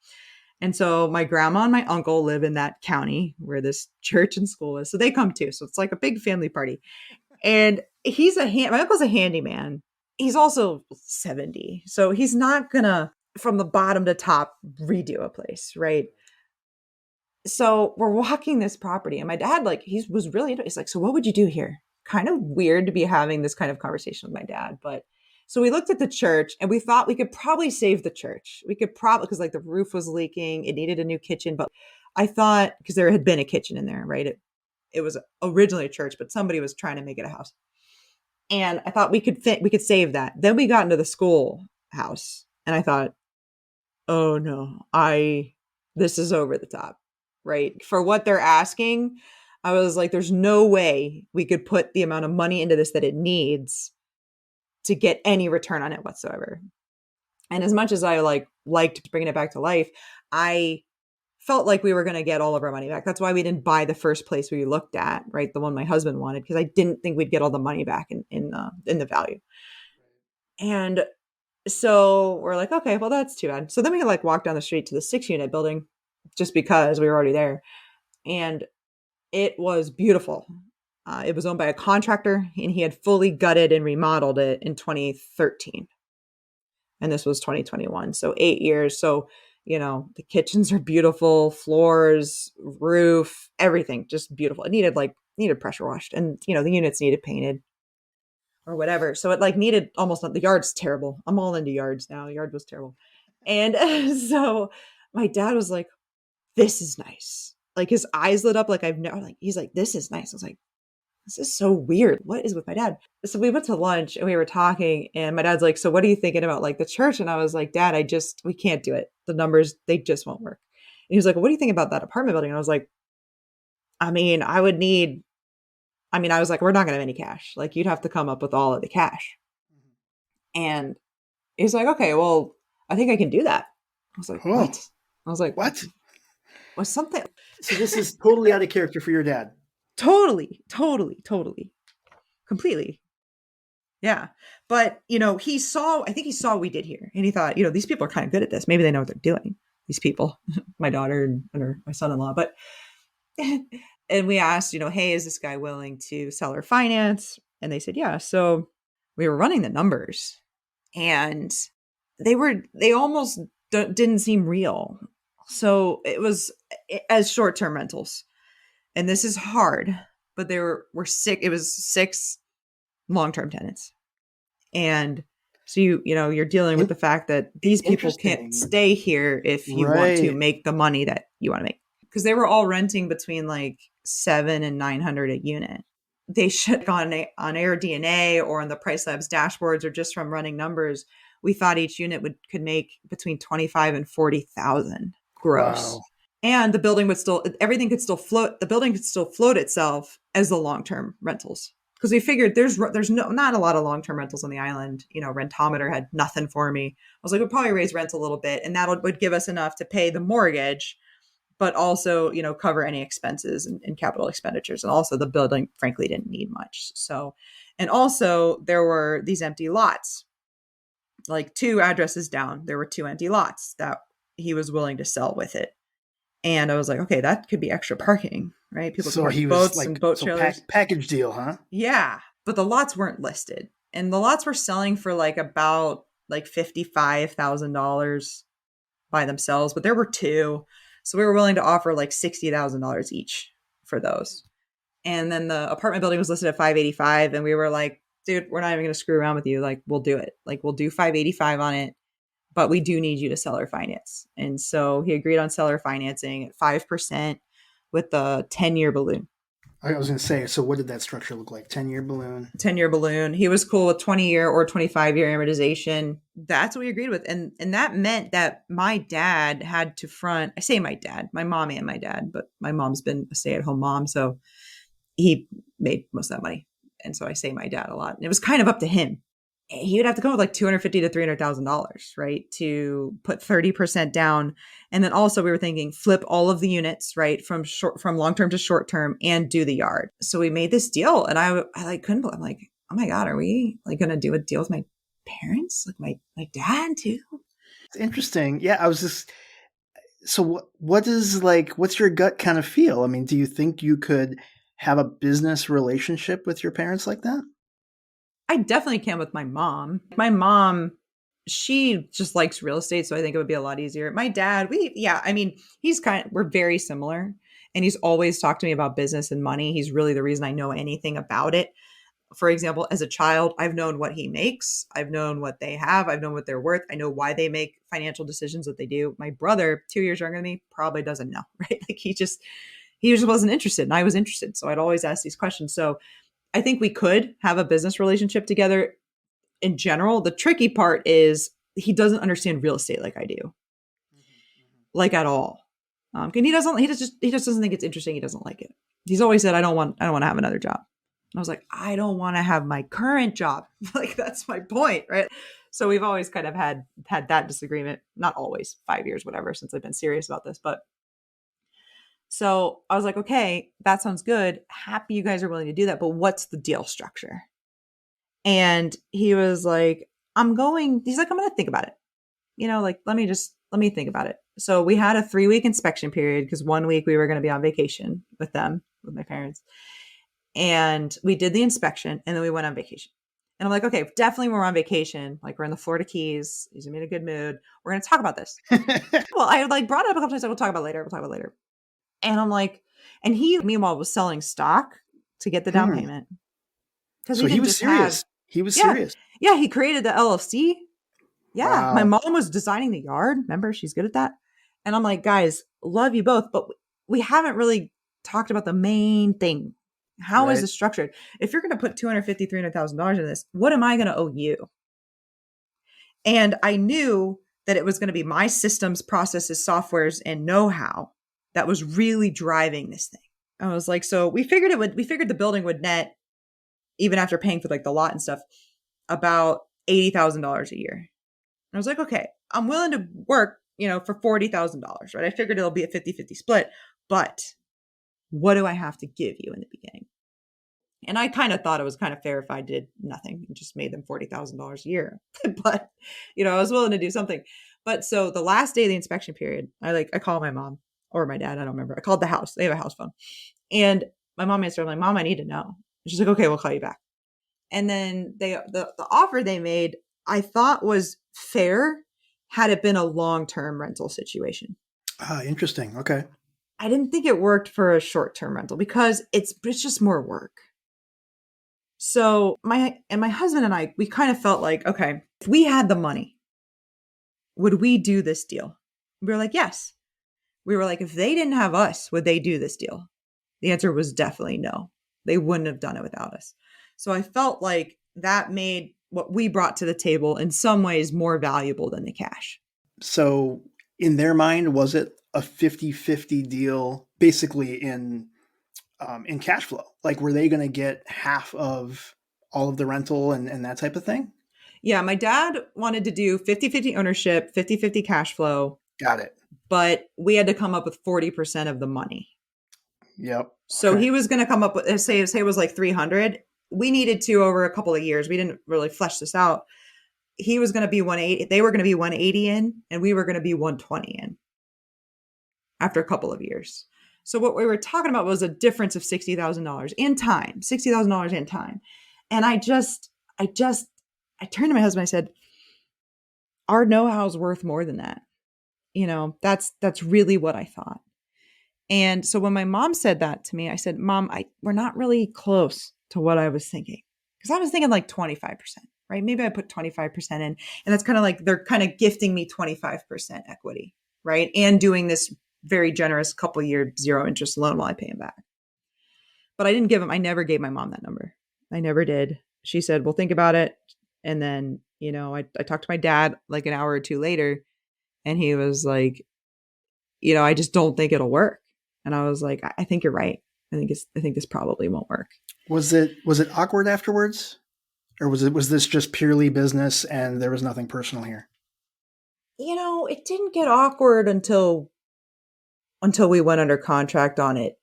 And so my grandma and my uncle live in that county where this church and school is. So they come too. So it's like a big family party. And my uncle's a handyman. He's also 70. So he's not gonna from the bottom to top redo a place, right? So we're walking this property and my dad, like, he was really into it. He's like, so what would you do here? Kind of weird to be having this kind of conversation with my dad. But so we looked at the church and we thought we could probably save the church. We could probably, because like the roof was leaking, it needed a new kitchen. But I thought, because there had been a kitchen in there, right? It was originally a church, but somebody was trying to make it a house. And I thought we could save that. Then we got into the school house and I thought, oh no, this is over the top, right? For what they're asking, I was like, there's no way we could put the amount of money into this that it needs to get any return on it whatsoever. And as much as I liked bringing it back to life, I felt like we were going to get all of our money back. That's why we didn't buy the first place we looked at, right? The one my husband wanted, because I didn't think we'd get all the money back in the value. And so we're like, okay, well, that's too bad. So then we like walk down the street to the 6 unit building just because we were already there. And it was beautiful. It was owned by a contractor and he had fully gutted and remodeled it in 2013. And this was 2021. So 8 years. So, the kitchens are beautiful, floors, roof, everything just beautiful. It needed pressure washed and, the units needed painted or whatever. So it like needed almost the yard's terrible. I'm all into yards now. The yard was terrible. And so my dad was like, this is nice. Like his eyes lit up like I've never he's like, this is nice. I was like, this is so weird. What is with my dad? So we went to lunch and we were talking and my dad's like, so what are you thinking about like the church? And I was like, Dad, we can't do it. The numbers, they just won't work. And he was like, well, what do you think about that apartment building? And I was like, I mean, I was like, we're not going to have any cash. Like you'd have to come up with all of the cash. And he's like, okay, well, I think I can do that. I was like,
Oh,
what? I was like,
what?
was something
So this is totally out of character for your dad.
totally, completely. Yeah. But, I think he saw what we did here and he thought, these people are kind of good at this. Maybe they know what they're doing. These people, my daughter and my son-in-law. But, and we asked, hey, is this guy willing to sell or finance? And they said, yeah. So we were running the numbers and they almost didn't seem real. So it was as short-term rentals. And this is hard, but were six, it was 6 long-term tenants. And so you're dealing with the fact that these people can't stay here if you want to make the money that you want to make. Because they were all renting between like 700 and 900 a unit. They should on AirDNA or on the Price Labs dashboards or just from running numbers, we thought each unit could make between 25 and 40,000 gross. Wow. And the building everything could still float. The building could still float itself as the long-term rentals. Because we figured there's not a lot of long-term rentals on the island. Rentometer had nothing for me. I was like, we'll probably raise rents a little bit and that would give us enough to pay the mortgage, but also, cover any expenses and capital expenditures. And also the building, frankly, didn't need much. So, and also there were these empty lots, like 2 addresses down. There were 2 empty lots that he was willing to sell with it. And I was like, okay, that could be extra parking, right? People can park boats and boat trailers.
Package deal, huh?
Yeah. But the lots weren't listed. And the lots were selling for like about like $55,000 by themselves. But there were 2. So we were willing to offer like $60,000 each for those. And then the apartment building was listed at $585. And we were like, dude, we're not even going to screw around with you. Like, we'll do it. Like, we'll do $585 on it. But we do need you to seller finance. And so he agreed on seller financing at 5% with the 10-year balloon.
I was going to say, so what did that structure look like? 10-year balloon?
10-year balloon. He was cool with 20-year or 25-year amortization. That's what we agreed with. And that meant that my dad had to front, I say my dad, my mom and my dad, but my mom's been a stay-at-home mom, so he made most of that money. And so I say my dad a lot. And it was kind of up to him. He would have to come up with like $250,000 to $300,000, right, to put 30% down. And then also we were thinking flip all of the units, right, from long term to short term, and do the yard. So we made this deal, and I like couldn't believe. I'm like, oh my god, are we like going to do a deal with my parents, like my dad too?
It's interesting. Yeah, I was just so what is like what's your gut kind of feel? I mean, do you think you could have a business relationship with your parents like that?
I definitely can with my mom. My mom, she just likes real estate, so I think it would be a lot easier. My dad, I mean, we're very similar, and he's always talked to me about business and money. He's really the reason I know anything about it. For example, as a child, I've known what he makes, I've known what they have, I've known what they're worth, I know why they make financial decisions that they do. My brother, 2 years younger than me, probably doesn't know, right? Like he just wasn't interested, and I was interested, so I'd always ask these questions. So I think we could have a business relationship together in general. The tricky part is he doesn't understand real estate like I do, like at all. And he just doesn't think it's interesting. He doesn't like it. He's always said, I don't want to have another job. And I was like, I don't want to have my current job. Like, that's my point, right? So we've always kind of had that disagreement. Not always, 5 years, whatever, since I've been serious about this. But so I was like, okay, that sounds good. Happy you guys are willing to do that. But what's the deal structure? And he was like, he's like, I'm going to think about it. Like, let me think about it. So we had a 3-week inspection period because 1 week we were going to be on vacation with them, with my parents. And we did the inspection and then we went on vacation. And I'm like, okay, definitely we're on vacation. Like, we're in the Florida Keys. He's in a good mood. We're going to talk about this. Well, I like brought it up a couple times. We'll talk about it later. We'll talk about it later. And I'm like, and he meanwhile was selling stock to get the down payment. Because
So
he
he
didn't
was
just have,
serious. He was
yeah,
serious.
yeah, he created the LLC. Yeah, my
Wow.
mom was designing the yard. Remember, she's good at that. And I'm like, guys, love you both, but we haven't really talked about the main thing. How is
Right.
this structured? If you're going to put $250,000, $300,000 in this, what am I going to owe you? And I knew that it was going to be my systems, processes, softwares, and know-how that was really driving this thing. I was like, so we figured the building would net, even after paying for like the lot and stuff, about $80,000 a year. I was like, okay, I'm willing to work, for $40,000, right? I figured it'll be a 50-50 split, but what do I have to give you in the beginning? And I kind of thought it was kind of fair if I did nothing and just made them $40,000 a year. But, I was willing to do something. But so the last day of the inspection period, I called my mom or my dad. I don't remember. I called the house. They have a house phone. And my mom answered. I'm like, Mom, I need to know. And she's like, okay, we'll call you back. And then the offer they made, I thought was fair had it been a long-term rental situation.
Ah, interesting. Okay.
I didn't think it worked for a short-term rental because it's just more work. So my husband and I, we kind of felt like, okay, if we had the money, would we do this deal? We were like, yes. We were like, if they didn't have us, would they do this deal? The answer was definitely no. They wouldn't have done it without us. So I felt like that made what we brought to the table in some ways more valuable than the cash.
So in their mind, was it a 50-50 deal basically in cash flow? Like, were they going to get half of all of the rental and that type of thing?
Yeah, my dad wanted to do 50-50 ownership, 50-50 cash flow,
Got it.
but we had to come up with 40% of the money.
Yep.
So
Okay.
he was going to come up with, say it was like 300. We needed to over a couple of years. We didn't really flesh this out. He was going to be 180. They were going to be 180 in, and we were going to be 120 in after a couple of years. So what we were talking about was a difference of $60,000 in time, $60,000 in time. And I turned to my husband. I said, our know-how is worth more than that. That's really what I thought. And so when my mom said that to me, I said, Mom, we're not really close to what I was thinking. Because I was thinking like 25%, right? Maybe I put 25% in. And that's kind of like they're kind of gifting me 25% equity, right? And doing this very generous couple year 0 interest loan while I pay them back. But I never gave my mom that number. I never did. She said, well, think about it. And then, I talked to my dad like an hour or two later, and he was like, I just don't think it'll work. And I was like, I think you're right. I think this probably won't work.
Was it awkward afterwards? Or was this just purely business and there was nothing personal here?
It didn't get awkward until we went under contract on it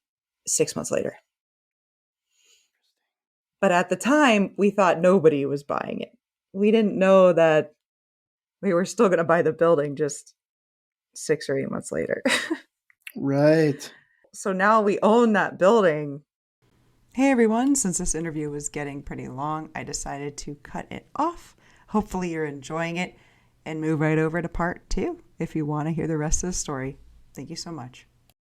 6 months later. But at the time, we thought nobody was buying it. We didn't know that we were still going to buy the building just 6 or 8 months later.
Right.
So now we own that building. Hey everyone, since this interview was getting pretty long, I decided to cut it off. Hopefully you're enjoying it and move right over to part 2 if you want to hear the rest of the story. Thank you so much.